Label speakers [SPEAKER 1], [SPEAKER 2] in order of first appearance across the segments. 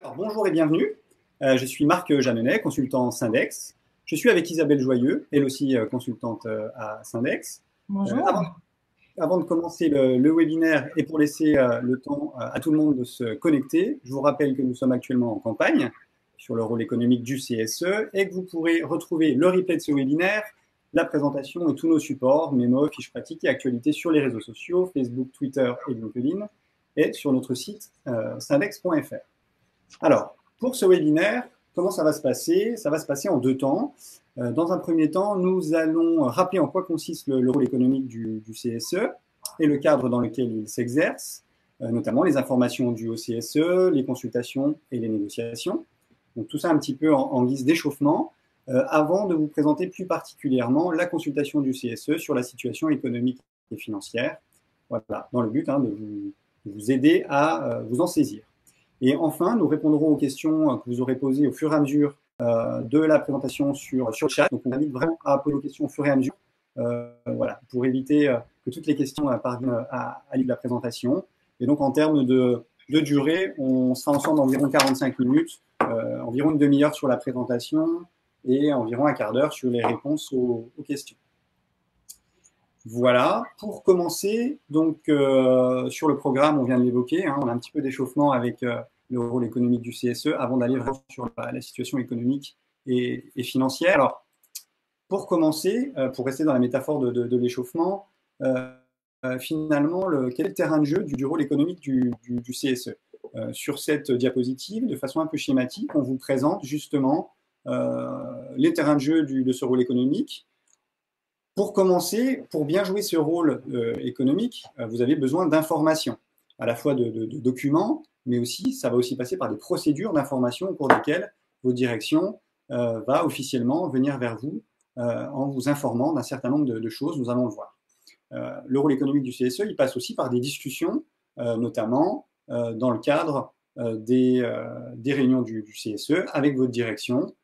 [SPEAKER 1] Alors, bonjour et bienvenue. Je suis Marc Jeanneney, consultant Syndex. Je suis avec Isabelle Joyeux, elle aussi consultante à Syndex. Euh,
[SPEAKER 2] Bonjour.
[SPEAKER 1] avant, avant de commencer le webinaire et pour laisser le temps à tout le monde de se connecter, je vous rappelle que nous sommes actuellement en campagne sur le rôle économique du CSE et que vous pourrez retrouver le replay de ce webinaire, la présentation et tous nos supports, mémos, fiches pratiques et actualités sur les réseaux sociaux, Facebook, Twitter et LinkedIn, et sur notre site syndex.fr. Alors, pour ce webinaire, comment ça va se passer? Ça va se passer en deux temps. Dans un premier temps, nous allons rappeler en quoi consiste le rôle économique du CSE et le cadre dans lequel il s'exerce, notamment les informations dues au CSE, les consultations et les négociations. Donc tout ça un petit peu en guise d'échauffement, avant de vous présenter plus particulièrement la consultation du CSE sur la situation économique et financière, voilà, dans le but de vous aider à vous en saisir. Et enfin, nous répondrons aux questions que vous aurez posées au fur et à mesure de la présentation sur le chat. Donc, on invite vraiment à poser vos questions au fur et à mesure, voilà, pour éviter que toutes les questions parviennent à l'issue de la présentation. Et donc, en termes de durée, on sera ensemble environ 45 minutes, environ une demi-heure sur la présentation et environ un quart d'heure sur les réponses aux questions. Voilà, pour commencer, donc sur le programme, on vient de l'évoquer, on a un petit peu d'échauffement avec le rôle économique du CSE avant d'aller vraiment sur la situation économique et financière. Alors, pour commencer, pour rester dans la métaphore de l'échauffement, finalement, quel est le terrain de jeu du rôle économique du CSE? Sur cette diapositive, de façon un peu schématique, on vous présente justement les terrains de jeu de ce rôle économique. Pour commencer, pour bien jouer ce rôle économique, vous avez besoin d'informations, à la fois de documents, mais aussi, ça va aussi passer par des procédures d'information au cours desquelles votre direction va officiellement venir vers vous en vous informant d'un certain nombre de choses, nous allons le voir. Le rôle économique du CSE, il passe aussi par des discussions, notamment dans le cadre des réunions du CSE avec votre direction.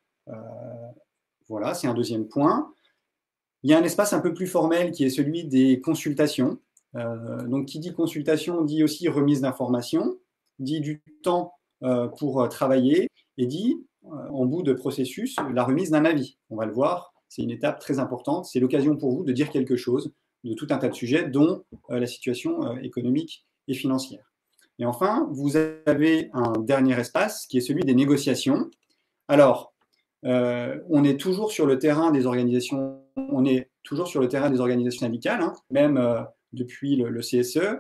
[SPEAKER 1] Voilà, c'est un deuxième point. Il y a un espace un peu plus formel qui est celui des consultations. Donc, qui dit consultation dit aussi remise d'informations, dit du temps pour travailler et dit, en bout de processus, la remise d'un avis. On va le voir, c'est une étape très importante. C'est l'occasion pour vous de dire quelque chose de tout un tas de sujets, dont la situation économique et financière. Et enfin, vous avez un dernier espace qui est celui des négociations. Alors, on est toujours sur le terrain des organisations, on est toujours sur le terrain des organisations syndicales, même depuis le CSE.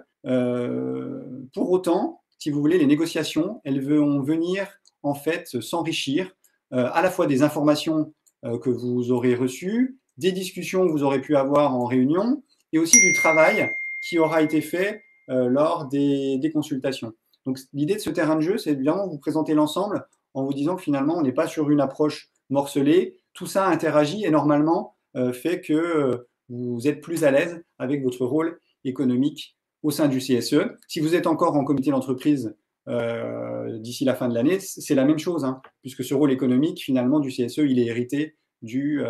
[SPEAKER 1] Pour autant, si vous voulez, les négociations, elles vont venir en fait s'enrichir à la fois des informations que vous aurez reçues, des discussions que vous aurez pu avoir en réunion, et aussi du travail qui aura été fait lors des consultations. Donc l'idée de ce terrain de jeu, c'est vraiment vous présenter l'ensemble en vous disant que finalement, on n'est pas sur une approche morcelée. Tout ça interagit et normalement fait que vous êtes plus à l'aise avec votre rôle économique au sein du CSE. Si vous êtes encore en comité d'entreprise d'ici la fin de l'année, c'est la même chose, puisque ce rôle économique, finalement, du CSE, il est hérité du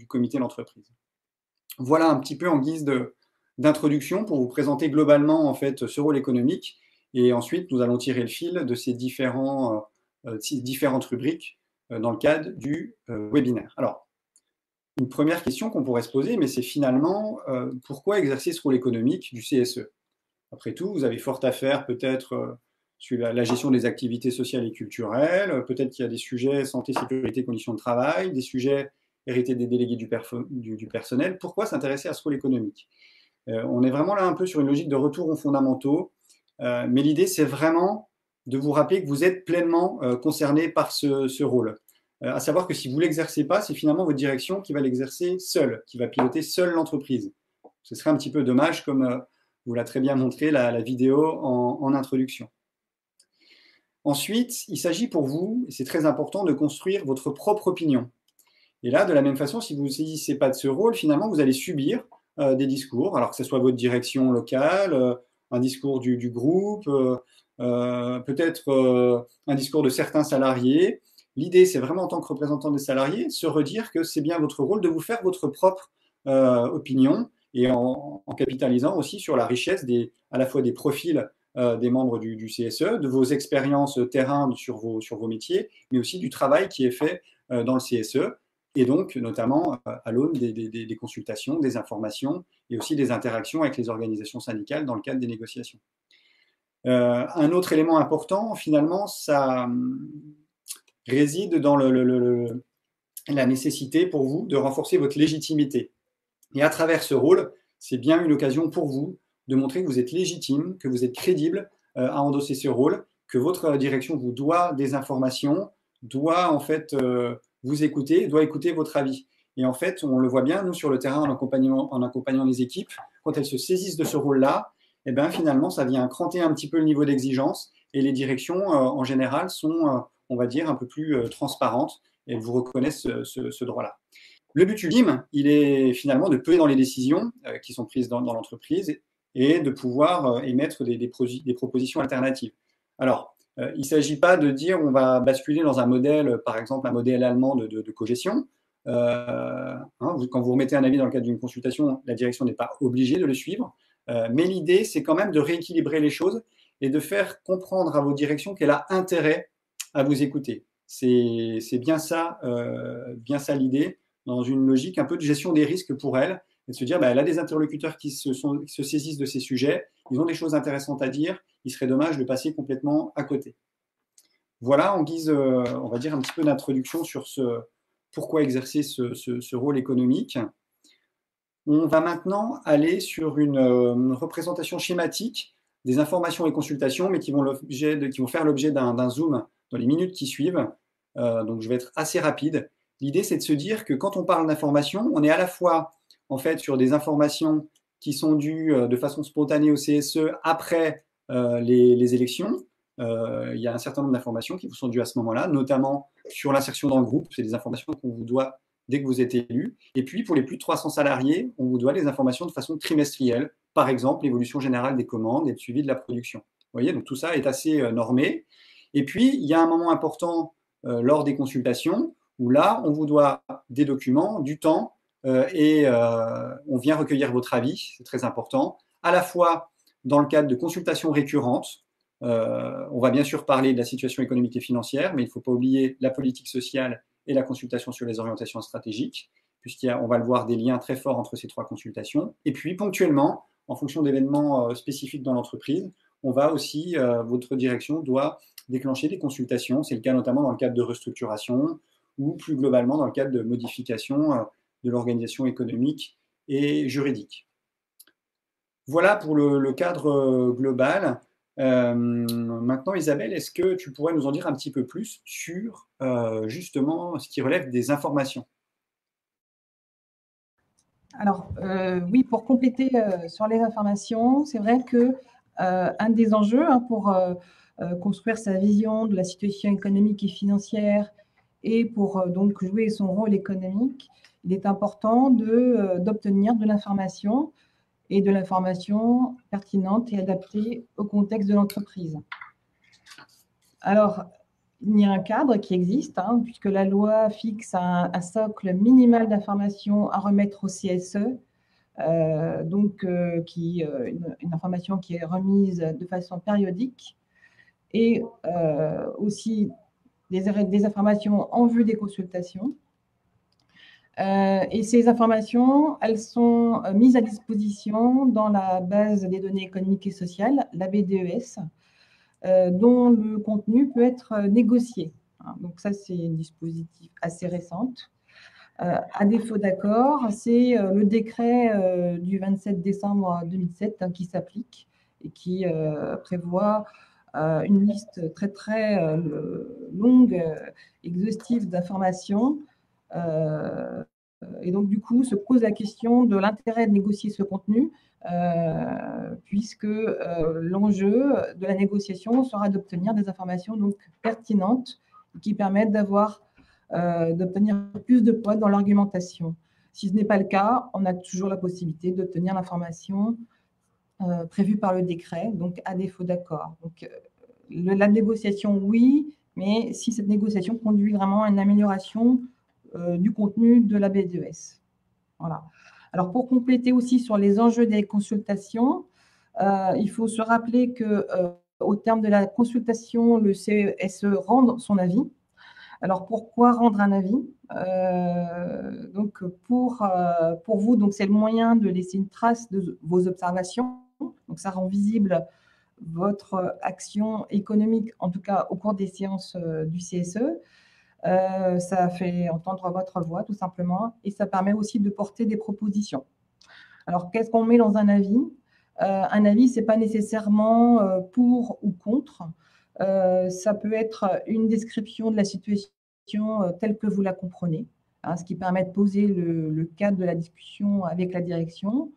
[SPEAKER 1] comité d'entreprise. Voilà un petit peu en guise d'introduction pour vous présenter globalement en fait ce rôle économique. Et ensuite, nous allons tirer le fil de ces différentes rubriques dans le cadre du webinaire. Alors, une première question qu'on pourrait se poser, mais c'est finalement pourquoi exercer ce rôle économique du CSE? Après tout, vous avez fort à faire peut-être sur la gestion des activités sociales et culturelles, peut-être qu'il y a des sujets santé, sécurité, conditions de travail, des sujets hérités des délégués du personnel. Pourquoi s'intéresser à ce rôle économique? On est vraiment là un peu sur une logique de retour aux fondamentaux, mais l'idée c'est vraiment de vous rappeler que vous êtes pleinement concerné par ce rôle. À savoir que si vous ne l'exercez pas, c'est finalement votre direction qui va l'exercer seule, qui va piloter seule l'entreprise. Ce serait un petit peu dommage, comme vous l'a très bien montré la vidéo en introduction. Ensuite, il s'agit pour vous, et c'est très important, de construire votre propre opinion. Et là, de la même façon, si vous ne saisissez pas de ce rôle, finalement, vous allez subir des discours, alors que ce soit votre direction locale, un discours du groupe, peut-être un discours de certains salariés. L'idée, c'est vraiment en tant que représentant des salariés, se redire que c'est bien votre rôle de vous faire votre propre opinion et en capitalisant aussi sur la richesse à la fois des profils des membres du CSE, de vos expériences terrain sur vos métiers, mais aussi du travail qui est fait dans le CSE, et donc notamment à l'aune des consultations, des informations et aussi des interactions avec les organisations syndicales dans le cadre des négociations. Un autre élément important, finalement, ça réside dans la nécessité pour vous de renforcer votre légitimité. Et à travers ce rôle, c'est bien une occasion pour vous de montrer que vous êtes légitime, que vous êtes crédible à endosser ce rôle, que votre direction vous doit des informations, doit en fait vous écouter, doit écouter votre avis. Et en fait, on le voit bien, nous, sur le terrain, en accompagnant les équipes, quand elles se saisissent de ce rôle-là, eh ben, finalement, ça vient cranter un petit peu le niveau d'exigence et les directions, en général, sont, on va dire, un peu plus transparentes et elles vous reconnaissent ce droit-là. Le but ultime, il est finalement de peser dans les décisions qui sont prises dans l'entreprise et de pouvoir émettre des propositions alternatives. Alors, il ne s'agit pas de dire on va basculer dans un modèle, par exemple un modèle allemand de cogestion. Quand vous remettez un avis dans le cadre d'une consultation, la direction n'est pas obligée de le suivre. Mais l'idée, c'est quand même de rééquilibrer les choses et de faire comprendre à vos directions qu'elle a intérêt à vous écouter. C'est bien ça l'idée, dans une logique un peu de gestion des risques pour elle, et de se dire, elle a des interlocuteurs qui se saisissent de ces sujets, ils ont des choses intéressantes à dire, il serait dommage de passer complètement à côté. Voilà en guise, on va dire, un petit peu d'introduction sur pourquoi exercer ce rôle économique. On va maintenant aller sur une représentation schématique des informations et consultations, mais qui vont faire l'objet d'un zoom dans les minutes qui suivent. Donc je vais être assez rapide. L'idée, c'est de se dire que quand on parle d'information, on est à la fois en fait sur des informations qui sont dues de façon spontanée au CSE après les élections. Il y a un certain nombre d'informations qui vous sont dues à ce moment-là, notamment sur l'insertion dans le groupe. C'est des informations qu'on vous doit dès que vous êtes élu. Et puis, pour les plus de 300 salariés, on vous doit les informations de façon trimestrielle. Par exemple, l'évolution générale des commandes et le suivi de la production. Vous voyez, donc tout ça est assez normé. Et puis, il y a un moment important lors des consultations où là, on vous doit des documents, du temps, et on vient recueillir votre avis, c'est très important, à la fois dans le cadre de consultations récurrentes. On va bien sûr parler de la situation économique et financière, mais il ne faut pas oublier la politique sociale et la consultation sur les orientations stratégiques, puisqu'on va le voir, des liens très forts entre ces trois consultations. Et puis, ponctuellement, en fonction d'événements spécifiques dans l'entreprise, on va aussi, votre direction doit déclencher des consultations. C'est le cas notamment dans le cadre de restructuration ou plus globalement dans le cadre de modification de l'organisation économique et juridique. Voilà pour le cadre global. Maintenant, Isabelle, est-ce que tu pourrais nous en dire un petit peu plus sur justement ce qui relève des informations?
[SPEAKER 2] Alors, oui, pour compléter sur les informations, c'est vrai que un des enjeux pour construire sa vision de la situation économique et financière et pour donc jouer son rôle économique, il est important d'obtenir de l'information et de l'information pertinente et adaptée au contexte de l'entreprise. Alors, il y a un cadre qui existe, puisque la loi fixe un socle minimal d'informations à remettre au CSE, une information qui est remise de façon périodique, et aussi des informations en vue des consultations. Et ces informations, elles sont mises à disposition dans la base des données économiques et sociales, la BDES, dont le contenu peut être négocié. Donc ça, c'est un dispositif assez récent. À défaut d'accord, c'est le décret du 27 décembre 2007 qui s'applique et qui prévoit une liste très, très longue, exhaustive d'informations. Et donc, du coup, se pose la question de l'intérêt de négocier ce contenu, puisque l'enjeu de la négociation sera d'obtenir des informations donc pertinentes qui permettent d'obtenir plus de poids dans l'argumentation. Si ce n'est pas le cas, on a toujours la possibilité d'obtenir l'information prévue par le décret, donc à défaut d'accord. Donc, la négociation, oui, mais si cette négociation conduit vraiment à une amélioration du contenu de la BDES. Voilà. Alors, pour compléter aussi sur les enjeux des consultations, Il faut se rappeler que au terme de la consultation, le CESE rend son avis. Alors, pourquoi rendre un avis? Donc, pour vous, donc c'est le moyen de laisser une trace de vos observations. Donc, ça rend visible votre action économique, en tout cas au cours des séances du CSE. Ça fait entendre votre voix, tout simplement, et ça permet aussi de porter des propositions. Alors, qu'est-ce qu'on met dans un avis? Un avis, ce n'est pas nécessairement pour ou contre. Ça peut être une description de la situation telle que vous la comprenez, hein, ce qui permet de poser le cadre de la discussion avec la direction.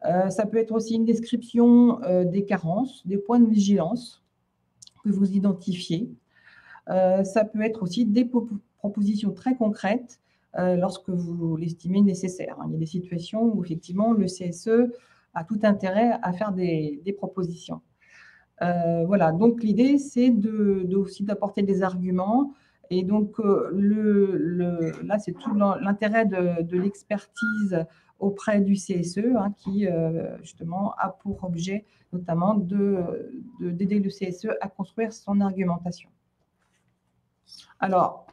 [SPEAKER 2] Ça peut être aussi une description des carences, des points de vigilance que vous identifiez. Ça peut être aussi des propositions très concrètes lorsque vous l'estimez nécessaire. Il y a des situations où effectivement le CSE a tout intérêt à faire des propositions. Voilà, donc l'idée c'est aussi d'apporter des arguments. Et donc là, c'est tout l'intérêt de l'expertise auprès du CSE, hein, qui justement a pour objet notamment d'aider le CSE à construire son argumentation. Alors,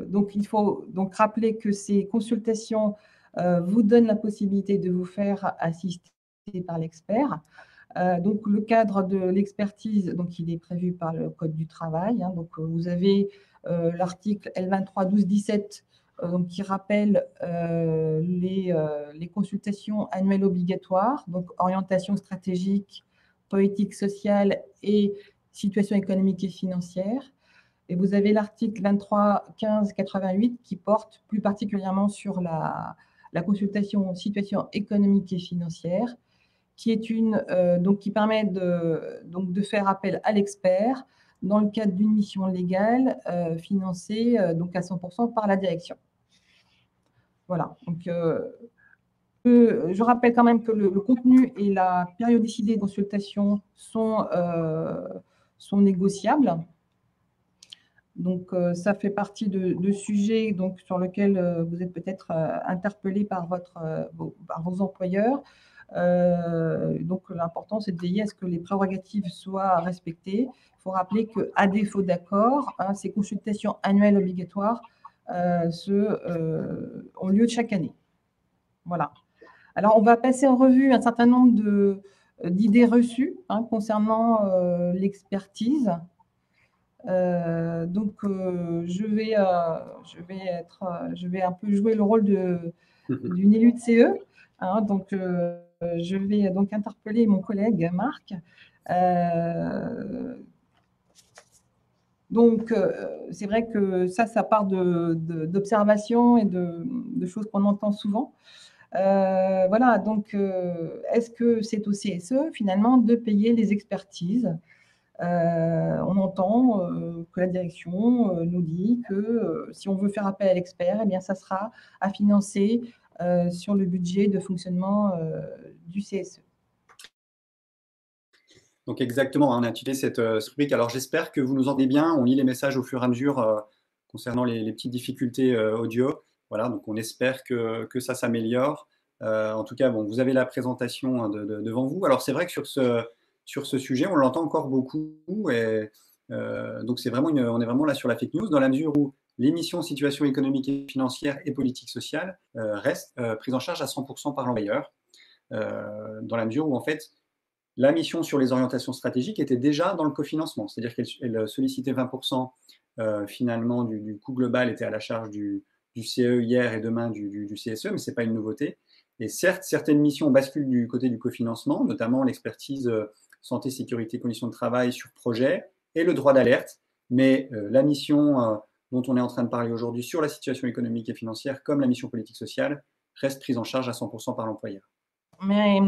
[SPEAKER 2] donc il faut donc rappeler que ces consultations vous donnent la possibilité de vous faire assister par l'expert. Donc le cadre de l'expertise, donc il est prévu par le Code du travail. Hein, donc vous avez l'article L23-12-17 donc, qui rappelle les consultations annuelles obligatoires, donc orientation stratégique, politique sociale et situation économique et financière. Et vous avez l'article 23-15-88 qui porte plus particulièrement sur la consultation situation économique et financière, qui est qui permet de faire appel à l'expert dans le cadre d'une mission légale financée donc à 100% par la direction. Voilà. Donc, je rappelle quand même que le contenu et la périodicité des consultations sont négociables. Donc, ça fait partie de sujets donc, sur lesquels vous êtes peut-être interpellé par vos employeurs. Donc, l'important, c'est de veiller à ce que les prérogatives soient respectées. Il faut rappeler qu'à défaut d'accord, hein, ces consultations annuelles obligatoires ont lieu chaque année. Voilà. Alors, on va passer en revue un certain nombre d'idées reçues hein, concernant l'expertise. Donc, je vais un peu jouer le rôle d'une élue de CE. Hein, donc, je vais donc interpeller mon collègue Marc. Donc, c'est vrai que ça part d'observations et de choses qu'on entend souvent. Voilà, donc, est-ce que c'est au CSE, finalement, de payer les expertises? On entend que la direction nous dit que si on veut faire appel à l'expert, eh bien, ça sera à financer sur le budget de fonctionnement du CSE.
[SPEAKER 1] Donc exactement, on a utilisé cette rubrique. Alors j'espère que vous nous entendez bien. On lit les messages au fur et à mesure concernant les petites difficultés audio. Voilà, donc on espère que ça s'améliore. En tout cas, bon, vous avez la présentation hein, devant vous. Alors c'est vrai que sur ce sujet, on l'entend encore beaucoup. Et donc on est vraiment là sur la fake news dans la mesure où l'émission situation économique et financière et politique sociale reste prise en charge à 100% par l'employeur. Dans la mesure où en fait la mission sur les orientations stratégiques était déjà dans le cofinancement, c'est-à-dire qu'elle sollicitait 20% finalement du coût global était à la charge du CE hier et demain du CSE, mais ce n'est pas une nouveauté. Et certes, certaines missions basculent du côté du cofinancement, notamment l'expertise santé, sécurité, conditions de travail sur projet et le droit d'alerte, mais la mission dont on est en train de parler aujourd'hui sur la situation économique et financière, comme la mission politique sociale, reste prise en charge à 100% par l'employeur.
[SPEAKER 2] Mais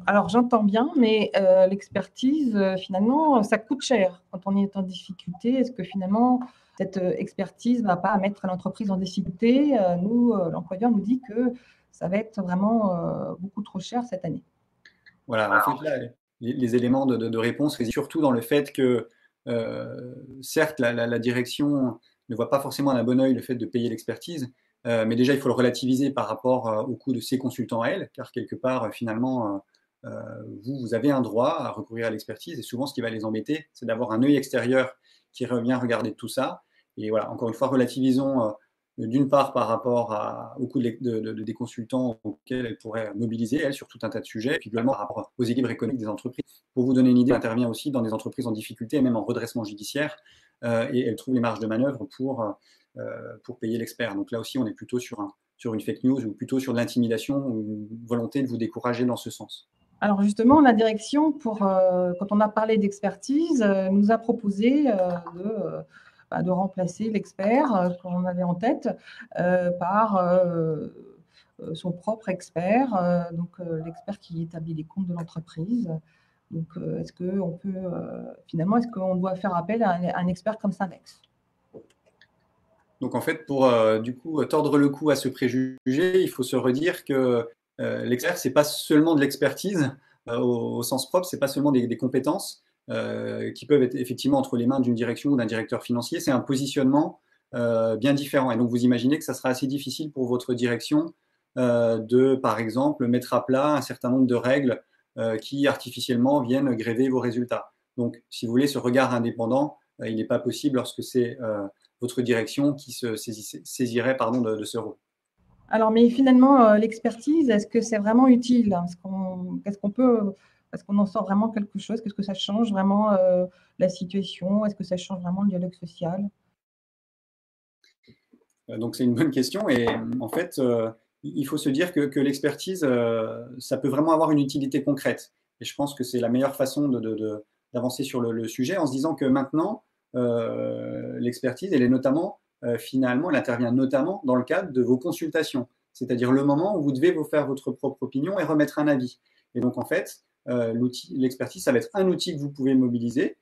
[SPEAKER 2] alors j'entends bien, mais l'expertise, finalement, ça coûte cher quand on est en difficulté. Est-ce que finalement, cette expertise ne va pas mettre l'entreprise en difficulté? Nous, l'employeur nous dit que ça va être vraiment beaucoup trop cher cette année.
[SPEAKER 1] Voilà, en fait, là, les éléments de réponse résident surtout dans le fait que, certes, la direction ne voit pas forcément d'un bon oeil le fait de payer l'expertise, Mais déjà, il faut le relativiser par rapport au coût de ces consultants à elles, car quelque part, finalement, vous avez un droit à recourir à l'expertise. Et souvent, ce qui va les embêter, c'est d'avoir un œil extérieur qui revient regarder tout ça. Et voilà, encore une fois, relativisons d'une part par rapport au coût des consultants auxquels elles pourraient mobiliser, elles, sur tout un tas de sujets, et puis également par rapport aux équilibres économiques des entreprises. Pour vous donner une idée, elle intervient aussi dans des entreprises en difficulté, et même en redressement judiciaire, et elle trouve les marges de manœuvre pour payer l'expert. Donc là aussi, on est plutôt sur une fake news ou plutôt sur de l'intimidation ou une volonté de vous décourager dans ce sens.
[SPEAKER 2] Alors justement, la direction, quand on a parlé d'expertise, nous a proposé de remplacer l'expert qu'on avait en tête par son propre expert, donc l'expert qui établit les comptes de l'entreprise. Donc, est-ce qu'on doit faire appel à un expert comme Syndex?
[SPEAKER 1] Donc en fait, pour du coup tordre le cou à ce préjugé, il faut se redire que l'expert, c'est pas seulement de l'expertise au sens propre, c'est pas seulement des compétences qui peuvent être effectivement entre les mains d'une direction ou d'un directeur financier, c'est un positionnement bien différent. Et donc vous imaginez que ça sera assez difficile pour votre direction de, par exemple, mettre à plat un certain nombre de règles qui artificiellement viennent gréver vos résultats. Donc, si vous voulez, ce regard indépendant, il n'est pas possible lorsque c'est votre direction qui se saisirait de ce rôle.
[SPEAKER 2] Alors, mais finalement, l'expertise, est-ce que c'est vraiment utile? Est-ce qu'on en sort vraiment quelque chose? Qu'est-ce que ça change vraiment la situation? Est-ce que ça change vraiment le dialogue social?
[SPEAKER 1] Donc c'est une bonne question et en fait, il faut se dire que l'expertise, ça peut vraiment avoir une utilité concrète. Et je pense que c'est la meilleure façon d'avancer sur le sujet en se disant que maintenant, l'expertise, elle est notamment, finalement, elle intervient notamment dans le cadre de vos consultations, c'est-à-dire le moment où vous devez vous faire votre propre opinion et remettre un avis. Et donc en fait, l'expertise, ça va être un outil que vous pouvez mobiliser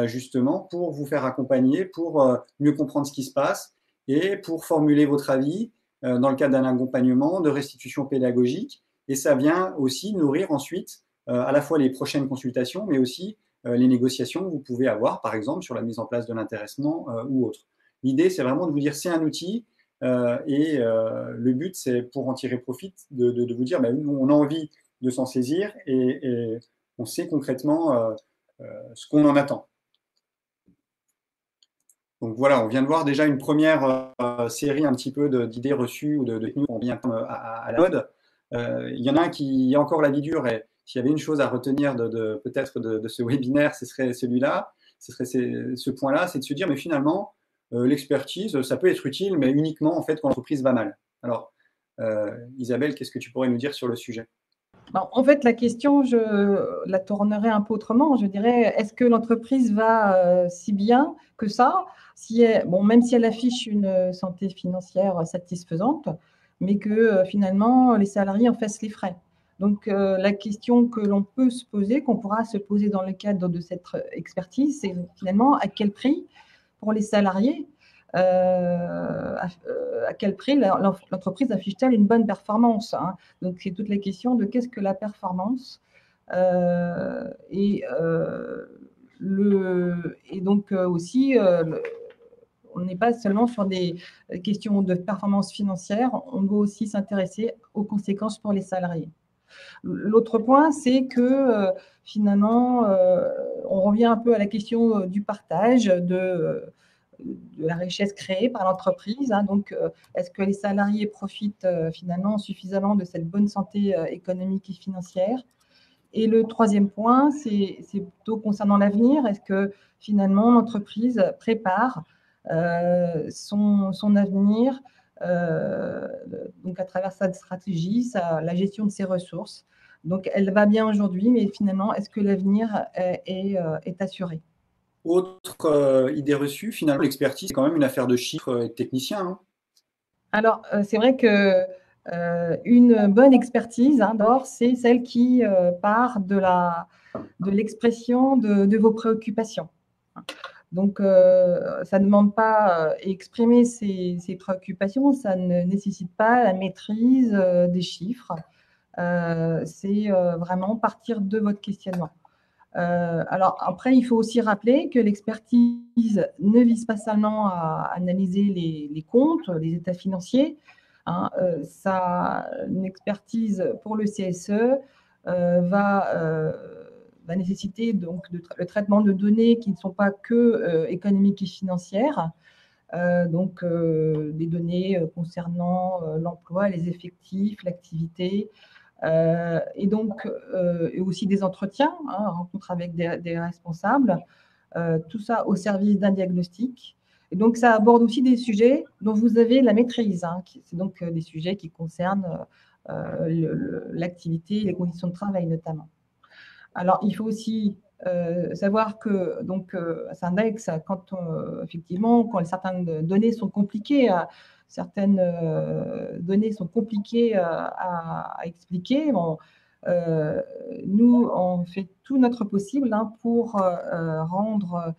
[SPEAKER 1] justement pour vous faire accompagner, pour mieux comprendre ce qui se passe et pour formuler votre avis dans le cadre d'un accompagnement, de restitution pédagogique. Et ça vient aussi nourrir ensuite à la fois les prochaines consultations, mais aussi les négociations que vous pouvez avoir, par exemple, sur la mise en place de l'intéressement ou autre. L'idée, c'est vraiment de vous dire, c'est un outil, et le but, c'est pour en tirer profit, de vous dire, ben, on a envie de s'en saisir et on sait concrètement ce qu'on en attend. Donc voilà, on vient de voir déjà une première série un petit peu d'idées reçues ou de techniques qu'on vient à la mode. Il y en a un qui a encore la vie dure et s'il y avait une chose à retenir peut-être de ce webinaire, ce serait celui-là, ce serait ce point-là, c'est de se dire mais finalement l'expertise, ça peut être utile, mais uniquement en fait quand l'entreprise va mal. Alors Isabelle, qu'est-ce que tu pourrais nous dire sur le sujet?
[SPEAKER 2] En fait, la question, je la tournerai un peu autrement. Je dirais, est-ce que l'entreprise va si bien que ça, même si elle affiche une santé financière satisfaisante, mais que finalement, les salariés en fassent les frais. Donc, la question que l'on peut se poser, qu'on pourra se poser dans le cadre de cette expertise, c'est finalement à quel prix pour les salariés à quel prix l'entreprise affiche-t-elle une bonne performance, hein. Donc, c'est toute la question de qu'est-ce que la performance et donc aussi, on n'est pas seulement sur des questions de performance financière, on doit aussi s'intéresser aux conséquences pour les salariés. L'autre point, c'est que finalement, on revient un peu à la question du partage de la richesse créée par l'entreprise, hein. Donc, est-ce que les salariés profitent finalement suffisamment de cette bonne santé économique et financière? Et le troisième point, c'est plutôt concernant l'avenir. Est-ce que finalement l'entreprise prépare son avenir donc à travers sa stratégie, la gestion de ses ressources? Donc, elle va bien aujourd'hui, mais finalement, est-ce que l'avenir est assuré?
[SPEAKER 1] Autre idée reçue, finalement, l'expertise, c'est quand même une affaire de chiffres et de techniciens. Hein.
[SPEAKER 2] Alors, c'est vrai que une bonne expertise, hein, d'or, c'est celle qui part de l'expression de vos préoccupations. Donc, ça ne demande pas exprimer ses préoccupations, ça ne nécessite pas la maîtrise des chiffres. C'est vraiment partir de votre questionnement. Alors après, il faut aussi rappeler que l'expertise ne vise pas seulement à analyser les comptes, les états financiers, hein, une expertise pour le CSE va nécessiter donc le traitement de données qui ne sont pas que économiques et financières, donc des données concernant l'emploi, les effectifs, l'activité, et donc et aussi des entretiens, hein, rencontres avec des responsables, tout ça au service d'un diagnostic. Et donc ça aborde aussi des sujets dont vous avez la maîtrise, hein, c'est donc des sujets qui concernent l'activité, les conditions de travail notamment. Alors il faut aussi savoir que donc Syndex, effectivement, quand certaines données sont compliquées, certaines données sont compliquées à expliquer, nous on fait tout notre possible, hein, pour rendre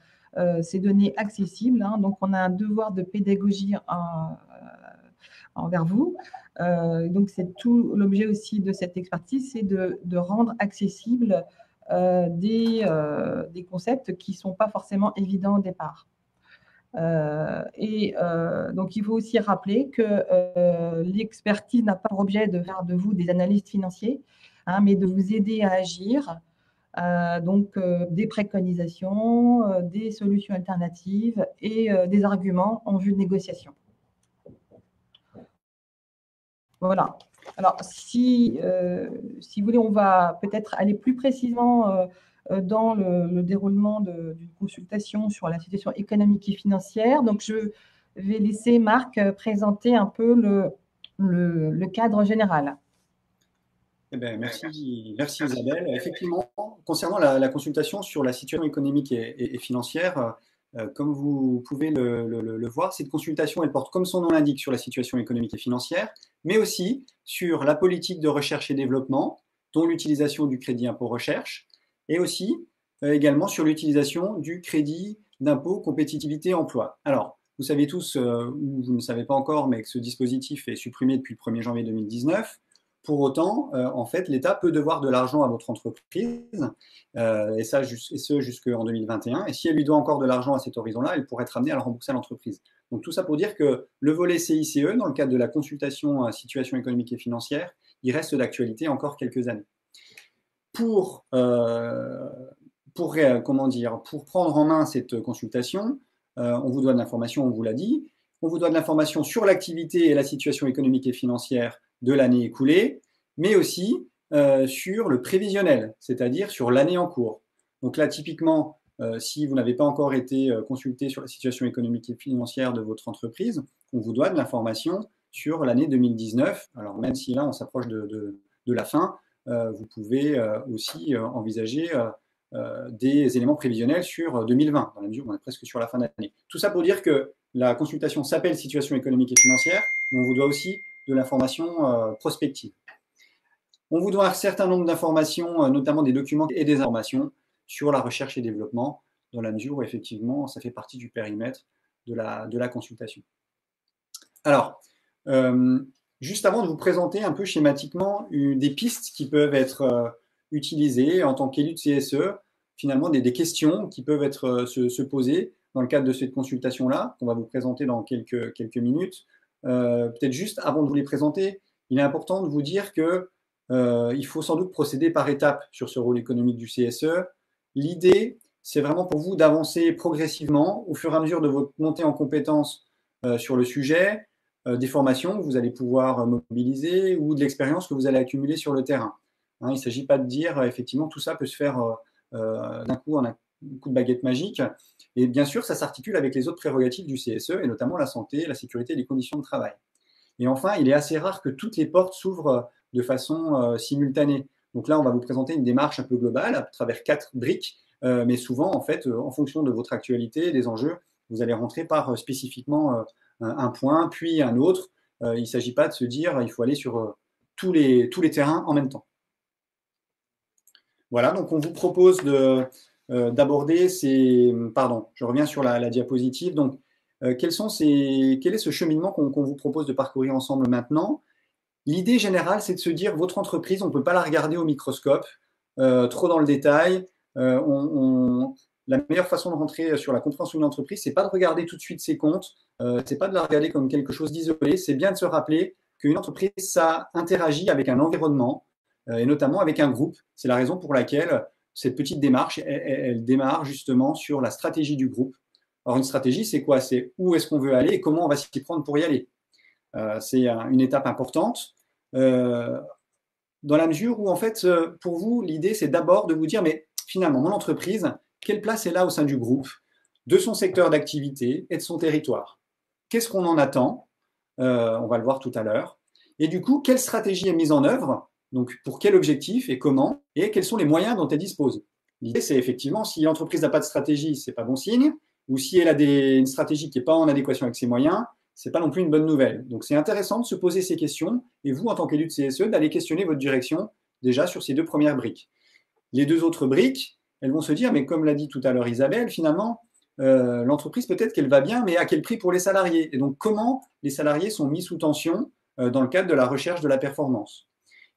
[SPEAKER 2] ces données accessibles, hein. Donc on a un devoir de pédagogie envers vous. Donc c'est tout l'objet aussi de cette expertise, c'est de rendre accessible des concepts qui ne sont pas forcément évidents au départ. Donc, il faut aussi rappeler que l'expertise n'a pas pour objet de faire de vous des analystes financiers, hein, mais de vous aider à agir. Donc, des préconisations, des solutions alternatives et des arguments en vue de négociation. Voilà. Alors, si vous voulez, on va peut-être aller plus précisément dans le déroulement d'une consultation sur la situation économique et financière. Donc, je vais laisser Marc présenter un peu le cadre général.
[SPEAKER 1] Eh bien, merci Isabelle. Effectivement, concernant la consultation sur la situation économique et financière, comme vous pouvez le voir, cette consultation, elle porte, comme son nom l'indique, sur la situation économique et financière, mais aussi sur la politique de recherche et développement, dont l'utilisation du crédit impôt recherche, et aussi également sur l'utilisation du crédit d'impôt compétitivité emploi. Alors, vous savez tous, ou vous ne savez pas encore, mais que ce dispositif est supprimé depuis le 1er janvier 2019. Pour autant, en fait, l'État peut devoir de l'argent à votre entreprise, et ce jusqu'en 2021. Et si elle lui doit encore de l'argent à cet horizon-là, elle pourrait être amenée à le rembourser à l'entreprise. Donc tout ça pour dire que le volet CICE, dans le cadre de la consultation situation économique et financière, il reste d'actualité encore quelques années. Pour prendre en main cette consultation, on vous doit de l'information, on vous l'a dit. On vous doit de l'information sur l'activité et la situation économique et financière de l'année écoulée, mais aussi sur le prévisionnel, c'est-à-dire sur l'année en cours. Donc là, typiquement, si vous n'avez pas encore été consulté sur la situation économique et financière de votre entreprise, on vous doit de l'information sur l'année 2019. Alors même si là, on s'approche de la fin, vous pouvez aussi envisager des éléments prévisionnels sur 2020, dans la mesure où on est presque sur la fin d'année. Tout ça pour dire que la consultation s'appelle situation économique et financière, mais on vous doit aussi de l'information prospective. On vous doit un certain nombre d'informations, notamment des documents et des informations sur la recherche et développement, dans la mesure où effectivement ça fait partie du périmètre de la consultation. Alors, juste avant de vous présenter un peu schématiquement des pistes qui peuvent être utilisées en tant qu'élu de CSE, finalement des questions qui peuvent être se poser dans le cadre de cette consultation-là, qu'on va vous présenter dans quelques minutes. Peut-être juste avant de vous les présenter, il est important de vous dire que il faut sans doute procéder par étapes sur ce rôle économique du CSE. L'idée, c'est vraiment pour vous d'avancer progressivement au fur et à mesure de votre montée en compétences sur le sujet, des formations que vous allez pouvoir mobiliser ou de l'expérience que vous allez accumuler sur le terrain. Hein, il ne s'agit pas de dire, effectivement, tout ça peut se faire d'un coup en un coup de baguette magique. Et bien sûr, ça s'articule avec les autres prérogatives du CSE, et notamment la santé, la sécurité et les conditions de travail. Et enfin, il est assez rare que toutes les portes s'ouvrent de façon simultanée. Donc là, on va vous présenter une démarche un peu globale à travers 4 briques, mais souvent, en fait, en fonction de votre actualité, des enjeux, vous allez rentrer par spécifiquement un point, puis un autre. Il ne s'agit pas de se dire il faut aller sur tous les terrains en même temps. Voilà, donc on vous propose d'aborder ces... Pardon, je reviens sur la diapositive. Donc, quel est ce cheminement qu'on vous propose de parcourir ensemble maintenant? L'idée générale, c'est de se dire, votre entreprise, on ne peut pas la regarder au microscope, trop dans le détail. La meilleure façon de rentrer sur la compréhension d'une entreprise, c'est pas de regarder tout de suite ses comptes, c'est pas de la regarder comme quelque chose d'isolé, c'est bien de se rappeler qu'une entreprise, ça interagit avec un environnement et notamment avec un groupe. C'est la raison pour laquelle cette petite démarche, elle démarre justement sur la stratégie du groupe. Alors, une stratégie, c'est quoi? C'est où est-ce qu'on veut aller et comment on va s'y prendre pour y aller. C'est une étape importante dans la mesure où, en fait, pour vous, l'idée, c'est d'abord de vous dire, mais finalement, mon entreprise, quelle place est là au sein du groupe, de son secteur d'activité et de son territoire? Qu'est-ce qu'on en attend? On va le voir tout à l'heure. Et du coup, quelle stratégie est mise en œuvre? Donc, pour quel objectif et comment? Et quels sont les moyens dont elle dispose? L'idée, c'est effectivement, si l'entreprise n'a pas de stratégie, c'est pas bon signe. Ou si elle a une stratégie qui n'est pas en adéquation avec ses moyens, c'est pas non plus une bonne nouvelle. Donc, c'est intéressant de se poser ces questions et vous, en tant qu'élu de CSE, d'aller questionner votre direction déjà sur ces deux premières briques. Les deux autres briques, elles vont se dire, mais comme l'a dit tout à l'heure Isabelle, finalement, l'entreprise, peut-être qu'elle va bien, mais à quel prix pour les salariés? Et donc, comment les salariés sont mis sous tension dans le cadre de la recherche de la performance?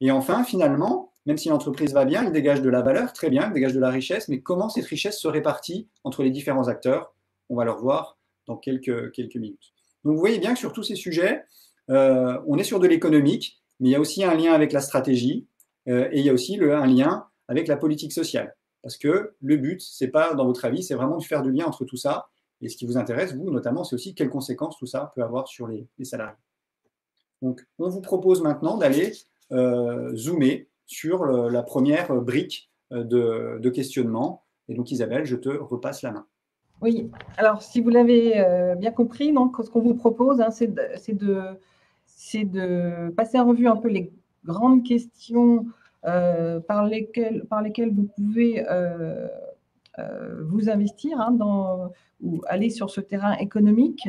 [SPEAKER 1] Et enfin, finalement, même si l'entreprise va bien, elle dégage de la valeur, très bien, elle dégage de la richesse, mais comment cette richesse se répartit entre les différents acteurs? On va le revoir dans quelques minutes. Donc, vous voyez bien que sur tous ces sujets, on est sur de l'économique, mais il y a aussi un lien avec la stratégie et il y a aussi un lien avec la politique sociale. Parce que le but, c'est pas, dans votre avis, c'est vraiment de faire du lien entre tout ça. Et ce qui vous intéresse, vous, notamment, c'est aussi quelles conséquences tout ça peut avoir sur les salariés. Donc, on vous propose maintenant d'aller zoomer sur la première brique de questionnement. Et donc, Isabelle, je te repasse la main.
[SPEAKER 2] Oui, alors si vous l'avez bien compris, donc, ce qu'on vous propose, hein, c'est de passer en revue un peu les grandes questions par lesquelles vous pouvez vous investir ou aller sur ce terrain économique.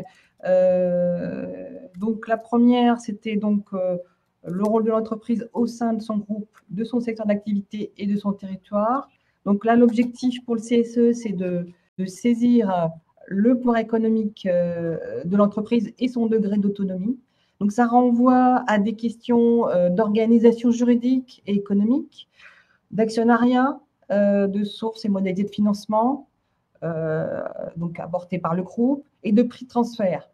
[SPEAKER 2] Donc la première, c'était donc le rôle de l'entreprise au sein de son groupe, de son secteur d'activité et de son territoire. Donc là, l'objectif pour le CSE, c'est de saisir le pouvoir économique de l'entreprise et son degré d'autonomie. Donc ça renvoie à des questions d'organisation juridique et économique, d'actionnariat, de sources et modalités de financement, donc apportées par le groupe, et de prix de transfert.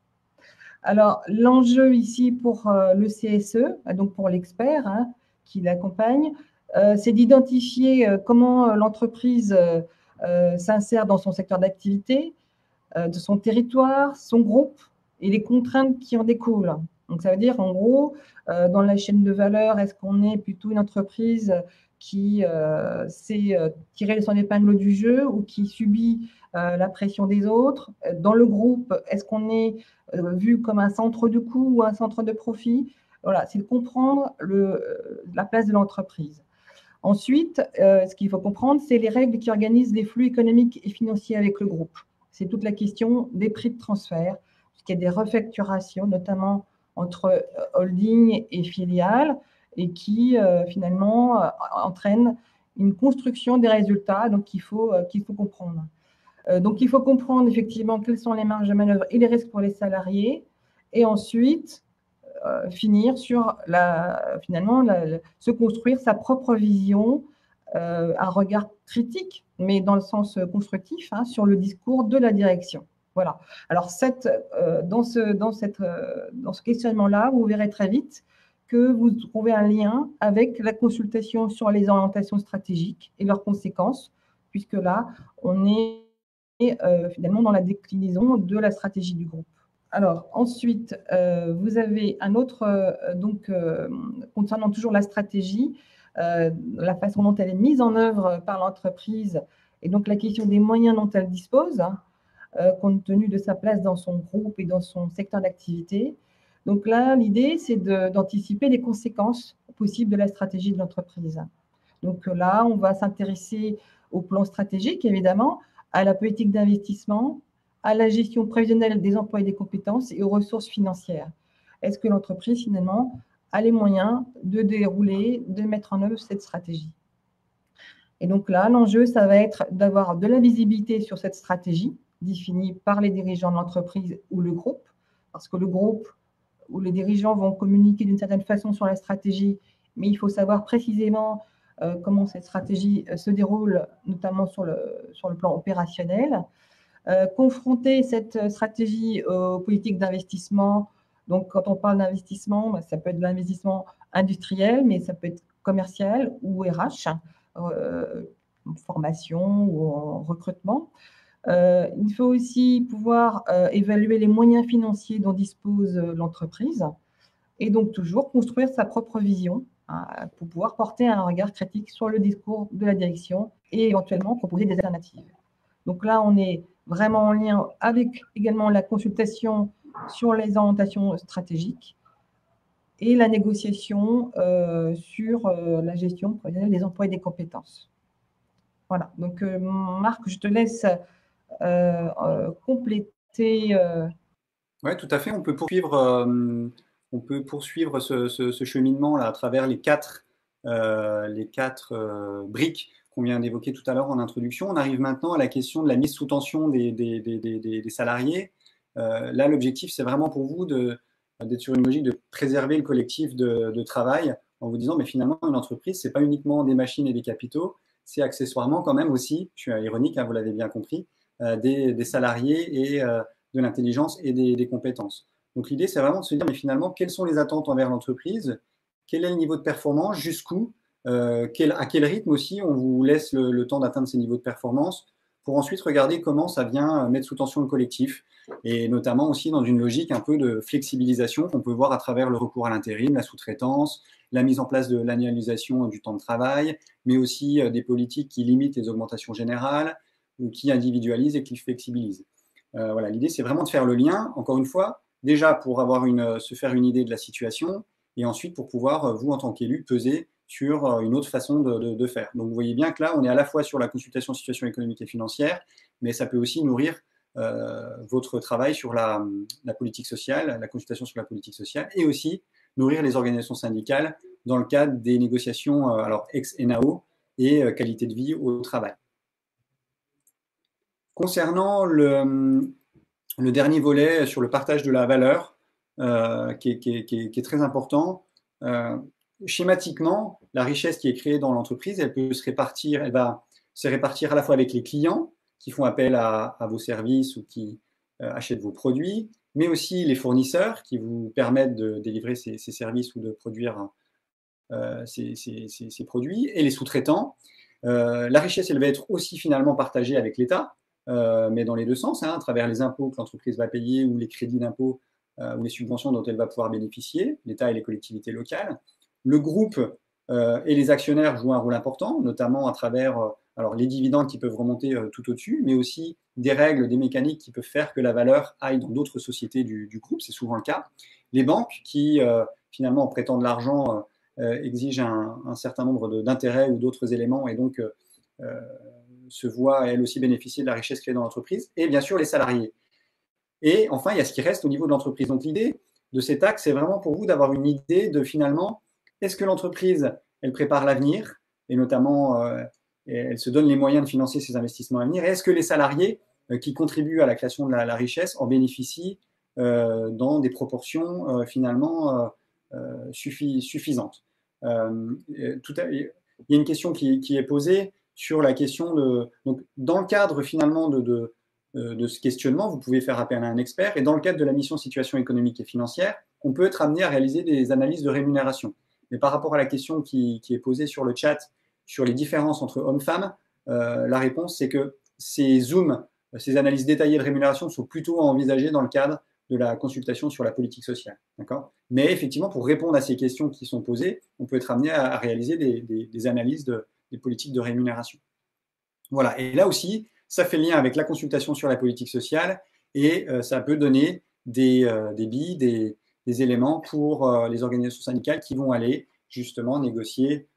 [SPEAKER 2] Alors, l'enjeu ici pour le CSE, donc pour l'expert hein, qui l'accompagne, c'est d'identifier comment l'entreprise s'insère dans son secteur d'activité, de son territoire, son groupe et les contraintes qui en découlent. Donc, ça veut dire, en gros, dans la chaîne de valeur, est-ce qu'on est plutôt une entreprise qui sait tirer son épingle du jeu ou qui subit la pression des autres? Dans le groupe, est-ce qu'on est vu comme un centre de coût ou un centre de profit? Voilà, c'est de comprendre la place de l'entreprise. Ensuite, ce qu'il faut comprendre, c'est les règles qui organisent les flux économiques et financiers avec le groupe. C'est toute la question des prix de transfert, puisqu'il y a des refacturations, notamment entre holding et filiales, et qui finalement entraînent une construction des résultats qu'il faut comprendre. Donc, il faut comprendre effectivement quelles sont les marges de manœuvre et les risques pour les salariés, et ensuite finir sur se construire sa propre vision, un regard critique, mais dans le sens constructif, hein, sur le discours de la direction. Voilà. Alors, dans ce questionnement-là, vous verrez très vite que vous trouvez un lien avec la consultation sur les orientations stratégiques et leurs conséquences, puisque là, on est finalement dans la déclinaison de la stratégie du groupe. Alors, ensuite, vous avez un autre, concernant toujours la stratégie, la façon dont elle est mise en œuvre par l'entreprise, et donc la question des moyens dont elle dispose, compte tenu de sa place dans son groupe et dans son secteur d'activité. Donc là, l'idée, c'est d'anticiper les conséquences possibles de la stratégie de l'entreprise. Donc là, on va s'intéresser au plan stratégique, évidemment, à la politique d'investissement, à la gestion prévisionnelle des emplois et des compétences et aux ressources financières. Est-ce que l'entreprise, finalement, a les moyens de dérouler, de mettre en œuvre cette stratégie? Et donc là, l'enjeu, ça va être d'avoir de la visibilité sur cette stratégie définie par les dirigeants de l'entreprise ou le groupe, parce que le groupe ou les dirigeants vont communiquer d'une certaine façon sur la stratégie, mais il faut savoir précisément comment cette stratégie se déroule, notamment sur le plan opérationnel. Confronter cette stratégie aux politiques d'investissement Donc, quand on parle d'investissement, bah, ça peut être de l'investissement industriel, mais ça peut être commercial ou RH, formation ou en recrutement. Il faut aussi pouvoir évaluer les moyens financiers dont dispose l'entreprise et donc toujours construire sa propre vision, hein, pour pouvoir porter un regard critique sur le discours de la direction et éventuellement proposer des alternatives. Donc là, on est vraiment en lien avec également la consultation sur les orientations stratégiques et la négociation sur la gestion prévisionnelle des emplois et des compétences. Voilà. Donc, Marc, je te laisse compléter.
[SPEAKER 1] Oui, tout à fait. On peut poursuivre ce cheminement-là à travers les quatre briques qu'on vient d'évoquer tout à l'heure en introduction. On arrive maintenant à la question de la mise sous tension des salariés. Là, l'objectif, c'est vraiment pour vous d'être sur une logique de préserver le collectif de travail en vous disant, mais finalement, une entreprise, c'est pas uniquement des machines et des capitaux, c'est accessoirement quand même aussi, je suis ironique, hein, vous l'avez bien compris, des salariés et de l'intelligence et des compétences. Donc l'idée, c'est vraiment de se dire, mais finalement, quelles sont les attentes envers l'entreprise? Quel est le niveau de performance? Jusqu'où? À quel rythme aussi on vous laisse le temps d'atteindre ces niveaux de performance pour ensuite regarder comment ça vient mettre sous tension le collectif et notamment aussi dans une logique un peu de flexibilisation qu'on peut voir à travers le recours à l'intérim, la sous-traitance, la mise en place de l'annualisation du temps de travail, mais aussi des politiques qui limitent les augmentations générales ou qui individualisent et qui flexibilisent. Voilà, l'idée, c'est vraiment de faire le lien, encore une fois, déjà pour se faire une idée de la situation, et ensuite pour pouvoir, vous, en tant qu'élu, peser sur une autre façon de faire. Donc, vous voyez bien que là, on est à la fois sur la consultation de situation économique et financière, mais ça peut aussi nourrir votre travail sur la politique sociale, la consultation sur la politique sociale, et aussi nourrir les organisations syndicales dans le cadre des négociations, alors ex-NAO et qualité de vie au travail. Concernant le dernier volet sur le partage de la valeur, qui est très important, schématiquement, la richesse qui est créée dans l'entreprise, elle va se répartir à la fois avec les clients qui font appel à vos services ou qui achètent vos produits, mais aussi les fournisseurs qui vous permettent de délivrer ces services ou de produire ces produits, et les sous-traitants. La richesse, elle va être aussi finalement partagée avec l'État, mais dans les deux sens, hein, à travers les impôts que l'entreprise va payer ou les crédits d'impôt ou les subventions dont elle va pouvoir bénéficier, l'État et les collectivités locales. Le groupe et les actionnaires jouent un rôle important, notamment à travers alors les dividendes qui peuvent remonter tout au-dessus, mais aussi des règles, des mécaniques qui peuvent faire que la valeur aille dans d'autres sociétés du groupe, c'est souvent le cas. Les banques qui finalement en prêtant de l'argent exigent un certain nombre d'intérêts ou d'autres éléments et donc se voient elles aussi bénéficier de la richesse créée dans l'entreprise, et bien sûr les salariés. Et enfin, il y a ce qui reste au niveau de l'entreprise. Donc l'idée de cet axe, c'est vraiment pour vous d'avoir une idée de finalement, est-ce que l'entreprise, elle prépare l'avenir, et notamment, elle se donne les moyens de financer ses investissements à venir, et est-ce que les salariés qui contribuent à la création de la richesse en bénéficient dans des proportions finalement suffisantes. Il y a une question qui est posée sur la question de… Donc, dans le cadre finalement de ce questionnement, vous pouvez faire appel à un expert, et dans le cadre de la mission situation économique et financière, on peut être amené à réaliser des analyses de rémunération. Mais par rapport à la question qui est posée sur le chat, sur les différences entre hommes-femmes, la réponse c'est que ces analyses détaillées de rémunération sont plutôt à envisager dans le cadre de la consultation sur la politique sociale. Mais effectivement, pour répondre à ces questions qui sont posées, on peut être amené à réaliser des analyses des politiques de rémunération. Voilà, et là aussi, ça fait lien avec la consultation sur la politique sociale, et ça peut donner des billes, des éléments pour les organisations syndicales qui vont aller justement négocier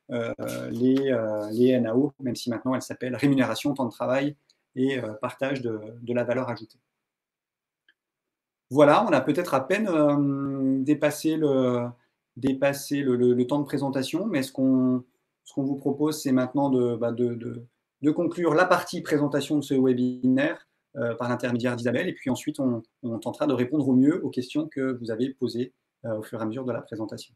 [SPEAKER 1] les NAO, même si maintenant elles s'appellent rémunération, temps de travail et partage de la valeur ajoutée. Voilà, on a peut-être à peine dépassé le temps de présentation, mais ce qu'on vous propose, c'est maintenant de conclure la partie présentation de ce webinaire par l'intermédiaire d'Isabelle, et puis ensuite on tentera de répondre au mieux aux questions que vous avez posées au fur et à mesure de la présentation.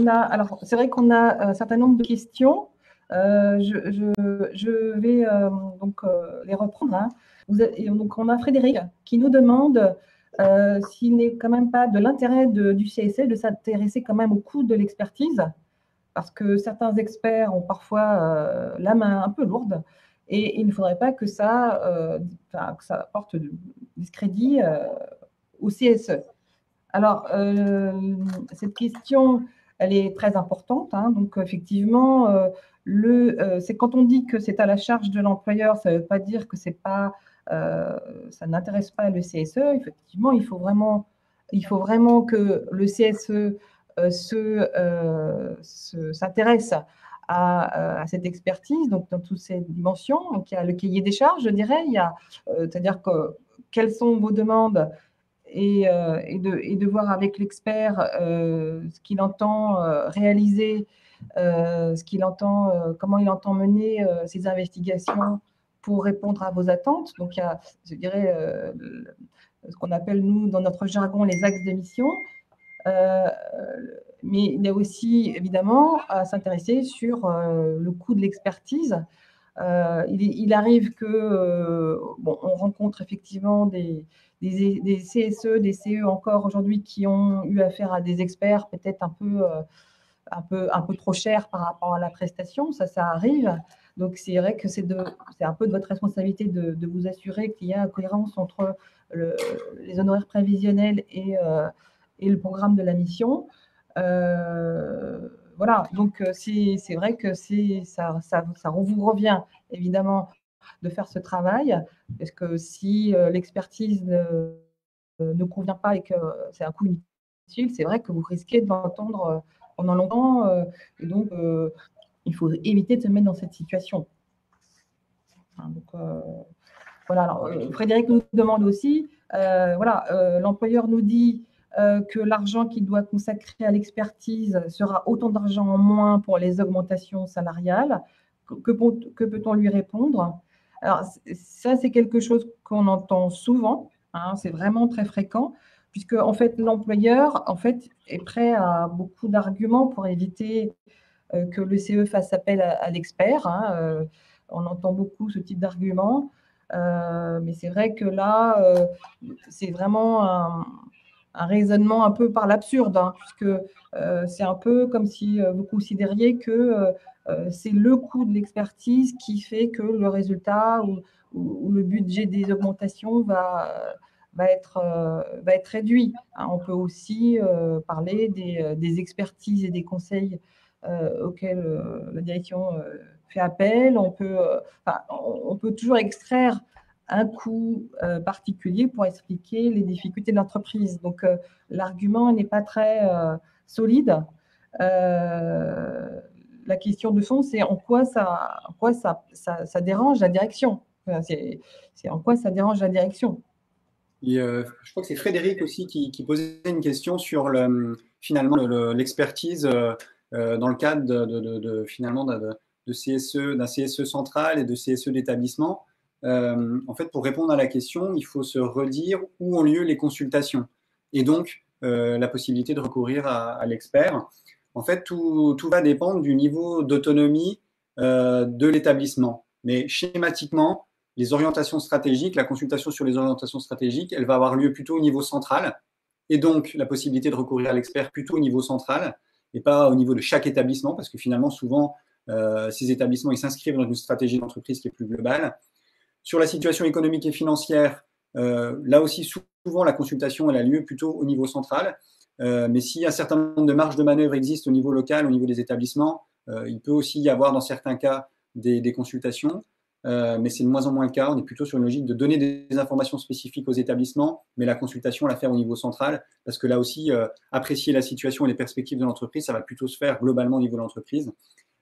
[SPEAKER 2] Alors, c'est vrai qu'on a un certain nombre de questions. Je vais donc les reprendre. Hein. Donc, on a Frédéric qui nous demande s'il n'est quand même pas de l'intérêt du CSE de s'intéresser quand même au coût de l'expertise, parce que certains experts ont parfois la main un peu lourde, et il ne faudrait pas que que ça porte discrédit au CSE. Alors, cette question, elle est très importante, hein. Donc, effectivement, c'est quand on dit que c'est à la charge de l'employeur, ça ne veut pas dire que ça n'intéresse pas le CSE. Effectivement, il faut vraiment que le CSE s'intéresse à cette expertise, donc dans toutes ces dimensions. Donc, il y a le cahier des charges, je dirais. C'est-à-dire quelles sont vos demandes, et de voir avec l'expert ce qu'il entend réaliser, comment il entend mener ses investigations pour répondre à vos attentes. Donc, il y a, je dirais, ce qu'on appelle, nous, dans notre jargon, les axes de mission. Mais il y a aussi, évidemment, à s'intéresser sur le coût de l'expertise. Il arrive que on rencontre effectivement des CSE, des CE encore aujourd'hui qui ont eu affaire à des experts peut-être un peu trop chers par rapport à la prestation. Ça arrive. Donc, c'est vrai que c'est un peu de votre responsabilité de vous assurer qu'il y a une cohérence entre les honoraires prévisionnels et le programme de la mission. Voilà, donc c'est vrai que ça vous revient évidemment de faire ce travail, parce que si l'expertise ne convient pas et que c'est un coût inutile, c'est vrai que vous risquez de l'entendre pendant longtemps, et donc il faut éviter de se mettre dans cette situation. Hein, donc, voilà. Alors, Frédéric nous demande aussi, l'employeur nous dit que l'argent qu'il doit consacrer à l'expertise sera autant d'argent en moins pour les augmentations salariales. Que peut-on lui répondre? Alors, ça, c'est quelque chose qu'on entend souvent, hein, c'est vraiment très fréquent, puisque en fait, l'employeur est prêt à beaucoup d'arguments pour éviter que le CE fasse appel à l'expert, hein. On entend beaucoup ce type d'argument, mais c'est vrai que là, c'est vraiment un raisonnement un peu par l'absurde, hein, puisque c'est un peu comme si vous considériez que c'est le coût de l'expertise qui fait que le résultat ou le budget des augmentations va être réduit, hein. On peut aussi parler des expertises et des conseils auxquels la direction fait appel. On peut toujours extraire un coût particulier pour expliquer les difficultés de l'entreprise. Donc, l'argument n'est pas très solide. La question de fond, c'est en quoi ça dérange la direction. C'est en quoi ça dérange la direction.
[SPEAKER 1] Et, je crois que c'est Frédéric aussi qui posait une question sur finalement l'expertise dans le cadre finalement de CSE, d'un CSE central et de CSE d'établissement. En fait, pour répondre à la question, il faut se redire où ont lieu les consultations et donc la possibilité de recourir à l'expert. En fait, tout va dépendre du niveau d'autonomie de l'établissement. Mais schématiquement, les orientations stratégiques, la consultation sur les orientations stratégiques, elle va avoir lieu plutôt au niveau central, et donc la possibilité de recourir à l'expert plutôt au niveau central, et pas au niveau de chaque établissement, parce que finalement, souvent, ces établissements, ils s'inscrivent dans une stratégie d'entreprise qui est plus globale. Sur la situation économique et financière, là aussi, souvent, la consultation, elle a lieu plutôt au niveau central, mais si un certain nombre de marges de manœuvre existent au niveau local, au niveau des établissements, il peut aussi y avoir, dans certains cas, des consultations. Mais c'est de moins en moins le cas. On est plutôt sur une logique de donner des informations spécifiques aux établissements, mais la consultation, la faire au niveau central, parce que là aussi, apprécier la situation et les perspectives de l'entreprise, ça va plutôt se faire globalement au niveau de l'entreprise.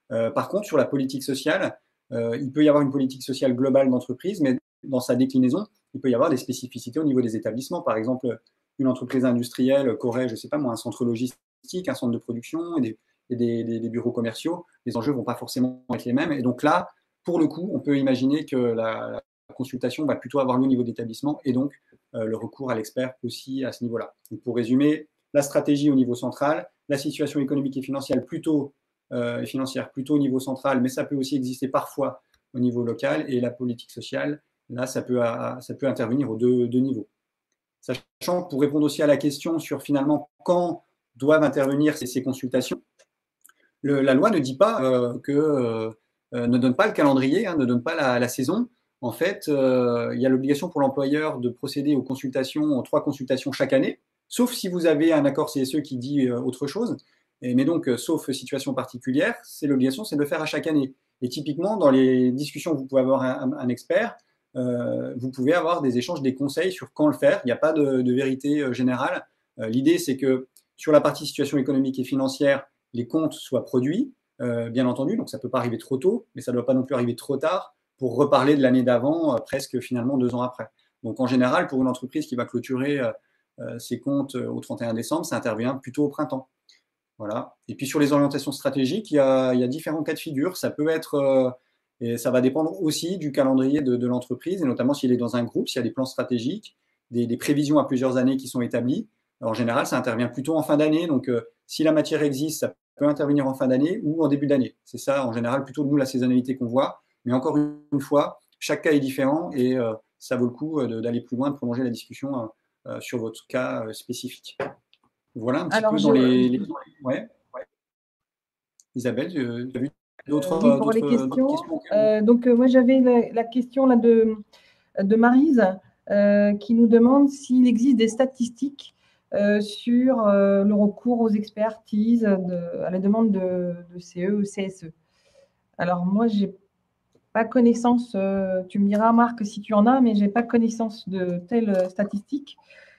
[SPEAKER 1] Par contre, sur la politique sociale, il peut y avoir une politique sociale globale d'entreprise, mais dans sa déclinaison, il peut y avoir des spécificités au niveau des établissements. Par exemple, une entreprise industrielle qu'aurait, je ne sais pas moi, un centre logistique, un centre de production et des bureaux commerciaux, les enjeux ne vont pas forcément être les mêmes. Et donc là, pour le coup, on peut imaginer que la consultation va plutôt avoir lieu au niveau d'établissement et donc le recours à l'expert aussi à ce niveau-là. Donc pour résumer, la stratégie au niveau central, la situation économique et financière plutôt au niveau central, mais ça peut aussi exister parfois au niveau local, et la politique sociale, là, ça peut intervenir aux deux niveaux. Sachant que pour répondre aussi à la question sur finalement quand doivent intervenir ces consultations, la loi ne dit pas ne donne pas le calendrier, hein, ne donne pas la saison. En fait, il y a l'obligation pour l'employeur de procéder aux 3 consultations chaque année, sauf si vous avez un accord CSE qui dit autre chose. Mais donc, sauf situation particulière, l'obligation, c'est de le faire à chaque année. Et typiquement, dans les discussions que vous pouvez avoir un expert, vous pouvez avoir des échanges, des conseils sur quand le faire. Il n'y a pas de vérité générale. L'idée, c'est que sur la partie situation économique et financière, les comptes soient produits, bien entendu. Donc, ça ne peut pas arriver trop tôt, mais ça ne doit pas non plus arriver trop tard pour reparler de l'année d'avant, presque finalement 2 ans après. Donc, en général, pour une entreprise qui va clôturer ses comptes au 31 décembre, ça intervient plutôt au printemps. Voilà. Et puis sur les orientations stratégiques, il y a différents cas de figure. Ça peut être, et ça va dépendre aussi du calendrier de l'entreprise, et notamment s'il est dans un groupe, s'il y a des plans stratégiques, des prévisions à plusieurs années qui sont établies. Alors, en général, ça intervient plutôt en fin d'année. Donc, si la matière existe, ça peut intervenir en fin d'année ou en début d'année. C'est ça, en général, plutôt nous, la saisonnalité qu'on voit. Mais encore une fois, chaque cas est différent et ça vaut le coup d'aller plus loin, de prolonger la discussion sur votre cas spécifique. Voilà un petit
[SPEAKER 2] Alors,
[SPEAKER 1] peu dans les... Ouais. Isabelle, tu as vu
[SPEAKER 2] oui, pour les questions. Donc, moi, j'avais la question là, de Maryse qui nous demande s'il existe des statistiques sur le recours aux expertises à la demande de CE ou CSE. Alors, moi, j'ai pas connaissance, tu me diras, Marc, si tu en as, mais j'ai pas connaissance de telles statistiques.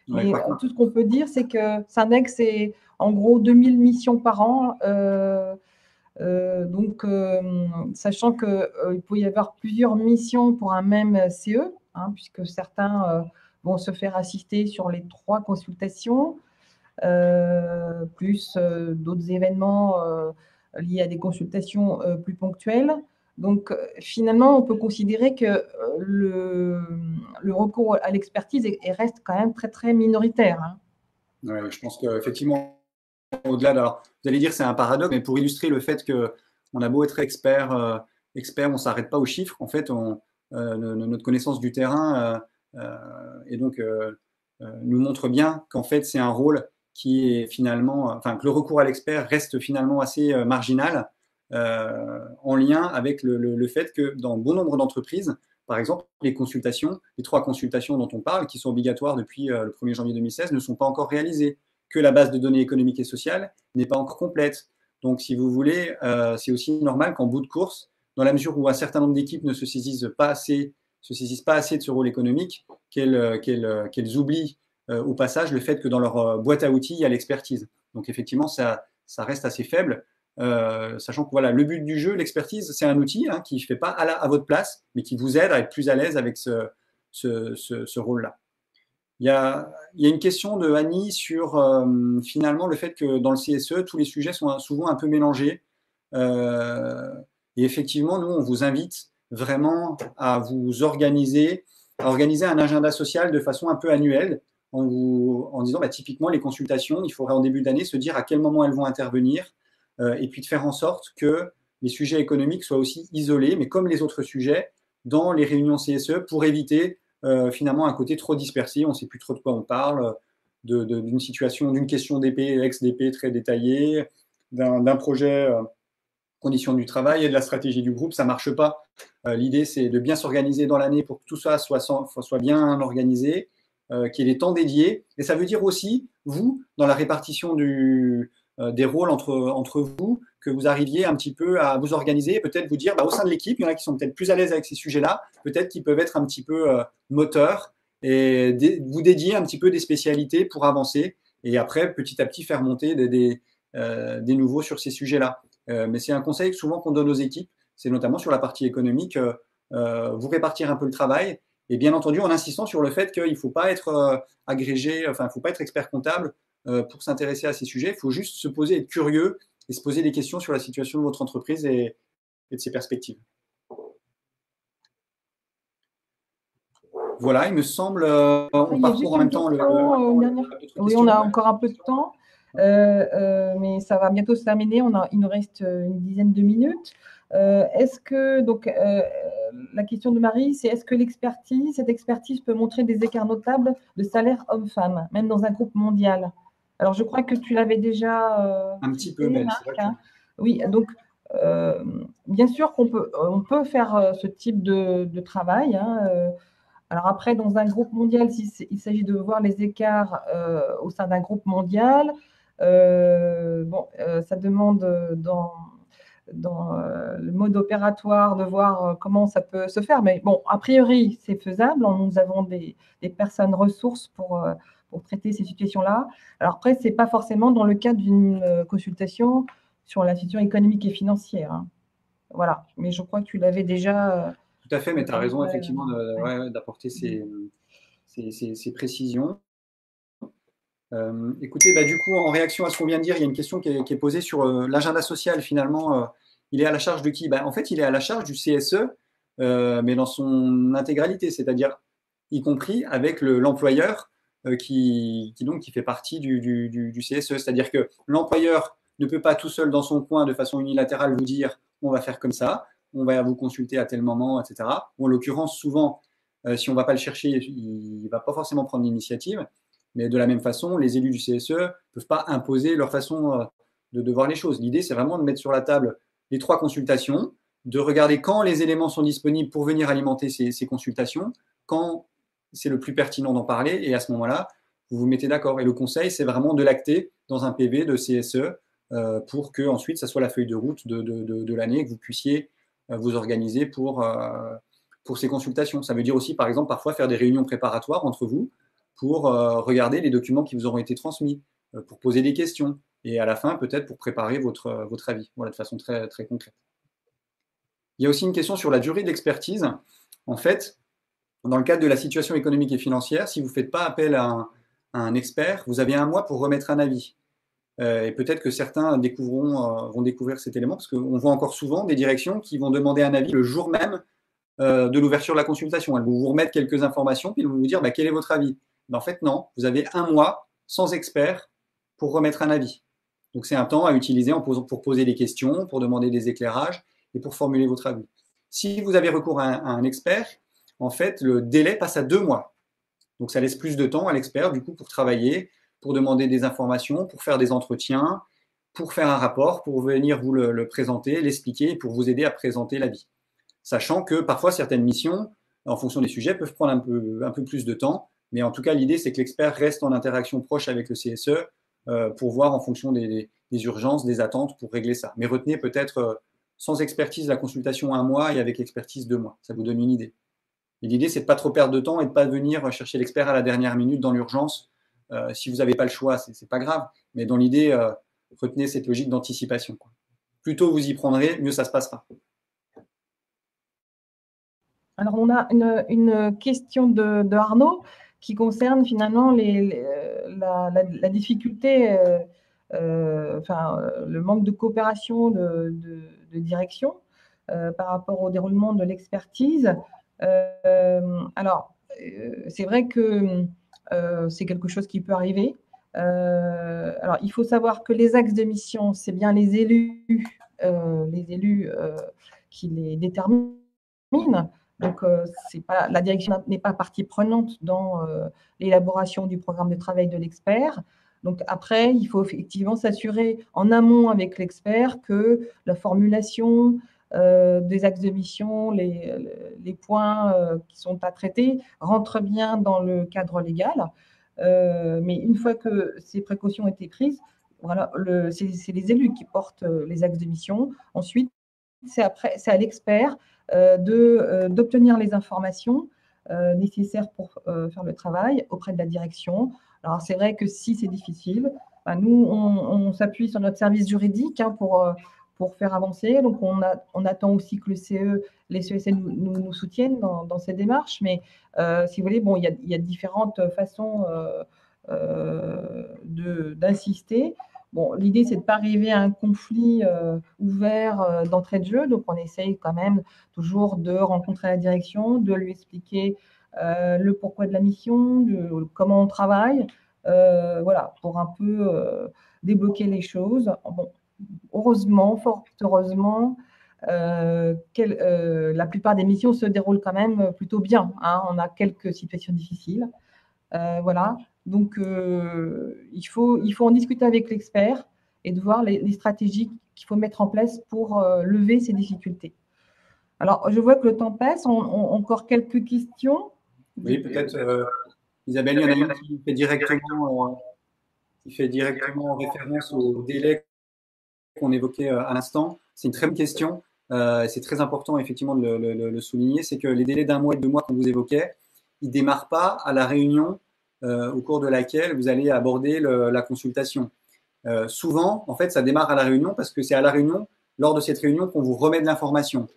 [SPEAKER 1] Ouais,
[SPEAKER 2] mais tout ce qu'on peut dire, c'est que Syndex, c'est en gros 2000 missions par an. Donc, sachant qu'il peut y avoir plusieurs missions pour un même CE, hein, puisque certains vont se faire assister sur les 3 consultations, plus d'autres événements liés à des consultations plus ponctuelles. Donc, finalement, on peut considérer que le recours à l'expertise reste quand même très, très minoritaire. Hein.
[SPEAKER 1] Ouais, je pense qu'effectivement, au-delà, alors, vous allez dire c'est un paradoxe, mais pour illustrer le fait qu'on a beau être expert, on ne s'arrête pas aux chiffres. En fait, notre connaissance du terrain et donc nous montre bien qu'en fait, c'est un rôle qui est finalement, enfin, que le recours à l'expert reste finalement assez marginal en lien avec le fait que dans bon nombre d'entreprises, par exemple, les 3 consultations dont on parle, qui sont obligatoires depuis le 1er janvier 2016, ne sont pas encore réalisées, que la base de données économiques et sociales n'est pas encore complète. Donc, si vous voulez, c'est aussi normal qu'en bout de course, dans la mesure où un certain nombre d'équipes ne se saisissent pas assez de ce rôle économique, qu'elles oublient au passage le fait que dans leur boîte à outils, il y a l'expertise. Donc, effectivement, ça reste assez faible. Sachant que voilà, le but du jeu, l'expertise, c'est un outil qui ne fait pas à votre place, mais qui vous aide à être plus à l'aise avec ce rôle-là. Il y a une question de Annie sur finalement le fait que dans le CSE, tous les sujets sont souvent un peu mélangés. Et effectivement, nous, on vous invite vraiment à vous organiser, à organiser un agenda social de façon un peu annuelle, en disant typiquement les consultations, il faudrait en début d'année se dire à quel moment elles vont intervenir, et puis de faire en sorte que les sujets économiques soient aussi isolés, mais comme les autres sujets, dans les réunions CSE, pour éviter finalement un côté trop dispersé. On ne sait plus trop de quoi on parle, d'une situation, d'une question d'épée, ex-DP très détaillée, d'un projet conditions du travail et de la stratégie du groupe. Ça ne marche pas. L'idée, c'est de bien s'organiser dans l'année pour que tout ça soit bien organisé, qu'il y ait des temps dédiés. Et ça veut dire aussi, vous, dans la répartition des rôles entre vous, que vous arriviez un petit peu à vous organiser et peut-être vous dire, au sein de l'équipe, il y en a qui sont peut-être plus à l'aise avec ces sujets-là, peut-être qu'ils peuvent être un petit peu moteurs et vous dédier un petit peu des spécialités pour avancer et après, petit à petit, faire monter des nouveaux sur ces sujets-là. Mais c'est un conseil souvent qu'on donne aux équipes, c'est notamment sur la partie économique, vous répartir un peu le travail et bien entendu en insistant sur le fait qu'il ne faut pas être agrégé, enfin il ne faut pas être expert comptable pour s'intéresser à ces sujets, il faut juste se poser, être curieux et se poser des questions sur la situation de votre entreprise et de ses perspectives. Voilà, il me semble, on parcourt en même temps
[SPEAKER 2] oui, on a encore un peu de temps. Mais ça va bientôt se terminer. Il nous reste une dizaine de minutes. Est-ce que, donc, la question de Marie, c'est est-ce que cette expertise peut montrer des écarts notables de salaire homme-femme, même dans un groupe mondial? Alors, je crois que tu l'avais déjà
[SPEAKER 1] Un petit peu,
[SPEAKER 2] cité,
[SPEAKER 1] mais c'est
[SPEAKER 2] Marc,
[SPEAKER 1] vrai que…
[SPEAKER 2] hein. Oui, donc, bien sûr on peut faire ce type de travail, hein. Alors après, dans un groupe mondial, s'il s'agit de voir les écarts au sein d'un groupe mondial, ça demande dans le mode opératoire de voir comment ça peut se faire. Mais bon, a priori, c'est faisable. Nous avons des personnes ressources pour traiter ces situations-là. Alors après, ce n'est pas forcément dans le cadre d'une consultation sur la situation économique et financière, hein. Voilà. Mais je crois que tu l'avais déjà.
[SPEAKER 1] Tout à fait, mais tu as raison effectivement
[SPEAKER 2] Ouais.
[SPEAKER 1] d'apporter ces précisions. Écoutez, bah, du coup, en réaction à ce qu'on vient de dire, il y a une question qui est posée sur l'agenda social. Finalement, il est à la charge de qui? Bah, en fait, il est à la charge du CSE, mais dans son intégralité, c'est-à-dire y compris avec l'employeur donc, qui fait partie du CSE. C'est-à-dire que l'employeur ne peut pas tout seul dans son coin, de façon unilatérale, vous dire on va faire comme ça, on va vous consulter à tel moment, etc. Ou en l'occurrence, souvent, si on ne va pas le chercher, il ne va pas forcément prendre l'initiative. Mais de la même façon, les élus du CSE ne peuvent pas imposer leur façon de voir les choses. L'idée, c'est vraiment de mettre sur la table les 3 consultations, de regarder quand les éléments sont disponibles pour venir alimenter ces consultations, quand c'est le plus pertinent d'en parler, et à ce moment-là, vous vous mettez d'accord. Et le conseil, c'est vraiment de l'acter dans un PV de CSE pour que ensuite, ça soit la feuille de route de l'année, que vous puissiez vous organiser pour ces consultations. Ça veut dire aussi, par exemple, parfois faire des réunions préparatoires entre vous pour regarder les documents qui vous auront été transmis, pour poser des questions, et à la fin, peut-être pour préparer votre avis, voilà, de façon très, très concrète. Il y a aussi une question sur la durée d'expertise. En fait, dans le cadre de la situation économique et financière, si vous ne faites pas appel à un expert, vous avez un mois pour remettre un avis. Et peut-être que certains vont découvrir cet élément, parce qu'on voit encore souvent des directions qui vont demander un avis le jour même de l'ouverture de la consultation. Elles vont vous remettre quelques informations, puis elles vont vous dire bah, quel est votre avis. Ben, en fait, non, vous avez un mois sans expert pour remettre un avis. Donc c'est un temps à utiliser pour poser des questions, pour demander des éclairages et pour formuler votre avis. Si vous avez recours à un expert, en fait, le délai passe à 2 mois. Donc ça laisse plus de temps à l'expert, du coup, pour travailler, pour demander des informations, pour faire des entretiens, pour faire un rapport, pour venir vous le présenter, l'expliquer et pour vous aider à présenter l'avis. Sachant que parfois certaines missions, en fonction des sujets, peuvent prendre un peu plus de temps. Mais en tout cas, l'idée, c'est que l'expert reste en interaction proche avec le CSE pour voir en fonction des urgences, des attentes, pour régler ça. Mais retenez peut-être sans expertise la consultation 1 mois et avec expertise 2 mois. Ça vous donne une idée. Et l'idée, c'est de ne pas trop perdre de temps et de ne pas venir chercher l'expert à la dernière minute dans l'urgence. Si vous n'avez pas le choix, ce n'est pas grave. Mais dans l'idée, retenez cette logique d'anticipation. Plus tôt vous y prendrez, mieux ça se passera.
[SPEAKER 2] Alors, on a une question de Arnaud qui concerne finalement la difficulté, le manque de coopération de direction par rapport au déroulement de l'expertise. Alors, c'est vrai que c'est quelque chose qui peut arriver. Alors, il faut savoir que les axes de mission, c'est bien les élus qui les déterminent. Donc, la direction n'est pas partie prenante dans l'élaboration du programme de travail de l'expert. Donc, après, il faut effectivement s'assurer en amont avec l'expert que la formulation des axes de mission, les points qui sont à traiter rentrent bien dans le cadre légal. Mais une fois que ces précautions ont été prises, voilà, c'est les élus qui portent les axes de mission. Ensuite, c'est à l'expert d'obtenir les informations nécessaires pour faire le travail auprès de la direction. Alors, c'est vrai que si c'est difficile, nous, on s'appuie sur notre service juridique pour faire avancer. Donc, on attend aussi que les CESN nous soutiennent dans ces démarches. Mais si vous voulez, bon, il y a différentes façons d'insister. Bon, l'idée, c'est de ne pas arriver à un conflit ouvert d'entrée de jeu. Donc, on essaye quand même toujours de rencontrer la direction, de lui expliquer le pourquoi de la mission, comment on travaille. voilà, pour un peu débloquer les choses. Bon, heureusement, fort heureusement, la plupart des missions se déroulent quand même plutôt bien, hein. On a quelques situations difficiles. Voilà. Donc, il faut en discuter avec l'expert et de voir les stratégies qu'il faut mettre en place pour lever ces difficultés. Alors, je vois que le temps passe. Encore quelques questions.
[SPEAKER 1] Oui, peut-être, Isabelle, il y en a une qui fait directement référence au délai qu'on évoquait à l'instant. C'est une très bonne question. C'est très important effectivement de le souligner. C'est que les délais d'un mois et de 2 mois qu'on vous évoquait, ils démarrent pas à la réunion au cours de laquelle vous allez aborder la consultation. Souvent, en fait, ça démarre à la réunion parce que c'est à la réunion, lors de cette réunion, qu'on vous remet de l'information.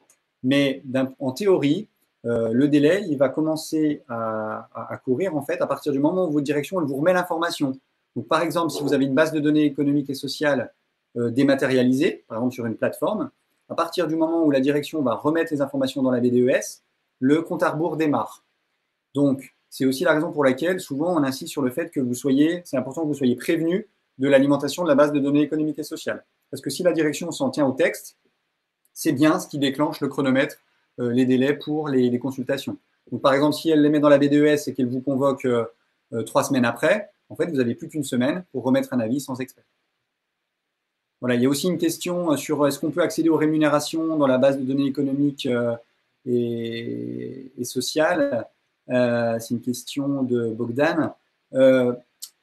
[SPEAKER 1] Mais en théorie, le délai, il va commencer à courir en fait à partir du moment où votre direction elle vous remet l'information. Donc, par exemple, si vous avez une base de données économique et sociale dématérialisée, par exemple sur une plateforme, à partir du moment où la direction va remettre les informations dans la BDES, le compte à rebours démarre. Donc, c'est aussi la raison pour laquelle souvent on insiste sur le fait que c'est important que vous soyez prévenu de l'alimentation de la base de données économiques et sociales. Parce que si la direction s'en tient au texte, c'est bien ce qui déclenche le chronomètre, les délais pour les consultations. Donc, par exemple, si elle les met dans la BDES et qu'elle vous convoque 3 semaines après, en fait, vous n'avez plus qu'une semaine pour remettre un avis sans expert. Voilà, il y a aussi une question sur est-ce qu'on peut accéder aux rémunérations dans la base de données économiques et sociales. C'est une question de Bogdan.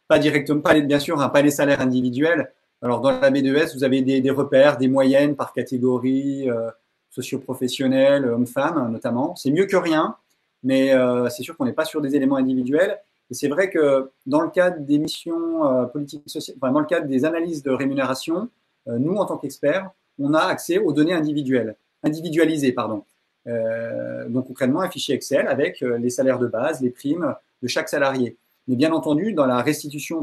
[SPEAKER 1] Pas directement, bien sûr, hein, pas les salaires individuels. Alors, dans la BDES, vous avez des repères, des moyennes par catégorie, socio-professionnelle, hommes-femmes notamment. C'est mieux que rien, mais c'est sûr qu'on n'est pas sur des éléments individuels. Et c'est vrai que dans le cadre des missions politiques sociales, enfin, dans le cadre des analyses de rémunération, nous, en tant qu'experts, on a accès aux données individualisées, pardon. Donc concrètement, un fichier Excel avec les salaires de base, les primes de chaque salarié. Mais bien entendu, dans les restitutions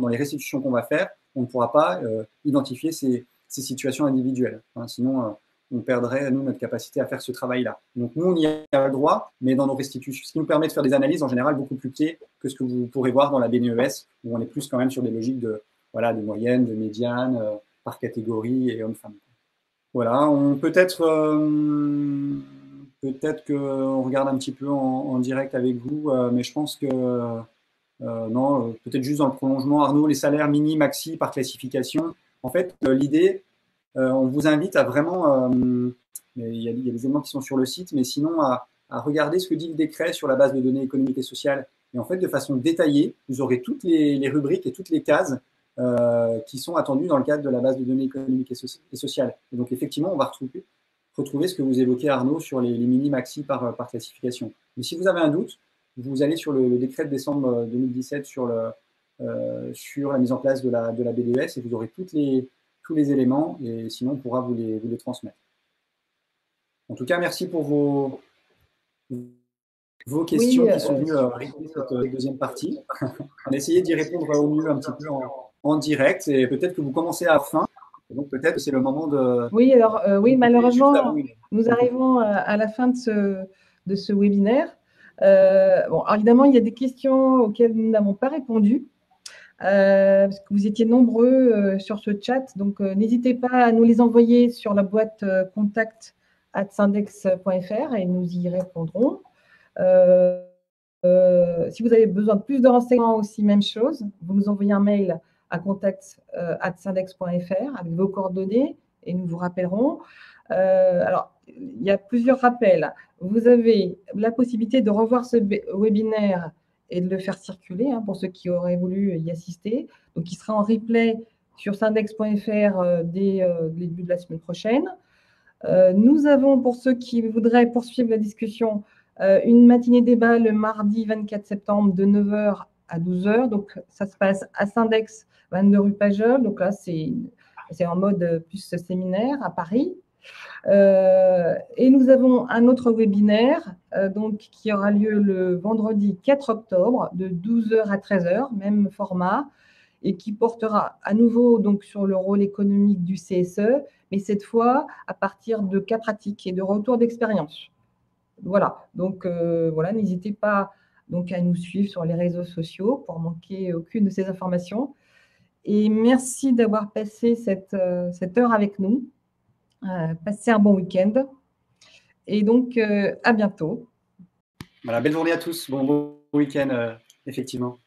[SPEAKER 1] qu'on va faire, on ne pourra pas identifier ces situations individuelles. Hein, sinon, on perdrait, nous, notre capacité à faire ce travail-là. Donc, nous, on y a le droit, mais dans nos restitutions, ce qui nous permet de faire des analyses, en général, beaucoup plus pieds que ce que vous pourrez voir dans la BNES, où on est plus quand même sur des logiques de moyenne, de médiane, par catégorie et hommes-femmes. Voilà, peut-être qu'on regarde un petit peu en direct avec vous, mais je pense que non, peut-être juste dans le prolongement, Arnaud, les salaires mini, maxi par classification. En fait, l'idée, on vous invite à vraiment, il y a des éléments qui sont sur le site, mais sinon à regarder ce que dit le décret sur la base de données économiques et sociales. Et en fait, de façon détaillée, vous aurez toutes les rubriques et toutes les cases qui sont attendues dans le cadre de la base de données économiques et sociales. Et donc, effectivement, on va retrouver ce que vous évoquez, Arnaud, sur les mini-maxi par classification. Mais si vous avez un doute, vous allez sur le décret de décembre 2017 sur la mise en place de la BDES et vous aurez tous les éléments et sinon on pourra vous les transmettre. En tout cas, merci pour vos questions qui sont venues rythmer cette deuxième partie. On a essayé d'y répondre au mieux un petit peu en direct et peut-être que vous commencez à la fin. Donc peut-être que c'est le moment de…
[SPEAKER 2] Oui, alors oui, malheureusement, nous arrivons à la fin de ce webinaire. Bon, alors évidemment, il y a des questions auxquelles nous n'avons pas répondu. Parce que vous étiez nombreux sur ce chat, donc n'hésitez pas à nous les envoyer sur la boîte contact@syndex.fr et nous y répondrons. Si vous avez besoin de plus de renseignements aussi, même chose, vous nous envoyez un mail à contact@syndex.fr avec vos coordonnées et nous vous rappellerons. Alors, il y a plusieurs rappels. Vous avez la possibilité de revoir ce webinaire et de le faire circuler pour ceux qui auraient voulu y assister. Donc, il sera en replay sur syndex.fr dès le début de la semaine prochaine. Nous avons, pour ceux qui voudraient poursuivre la discussion, une matinée débat le mardi 24 septembre de 9h à 12h. Donc, ça se passe à Syndex, 22 rue Pajol. Donc là, c'est en mode plus séminaire à Paris. Et nous avons un autre webinaire qui aura lieu le vendredi 4 octobre de 12h à 13h, même format, et qui portera à nouveau donc, sur le rôle économique du CSE, mais cette fois à partir de cas pratiques et de retours d'expérience. Voilà, donc voilà, n'hésitez pas donc à nous suivre sur les réseaux sociaux pour manquer aucune de ces informations. Et merci d'avoir passé cette heure avec nous. Passez un bon week-end. Et donc, à bientôt.
[SPEAKER 1] Voilà, belle journée à tous. Bon week-end, effectivement.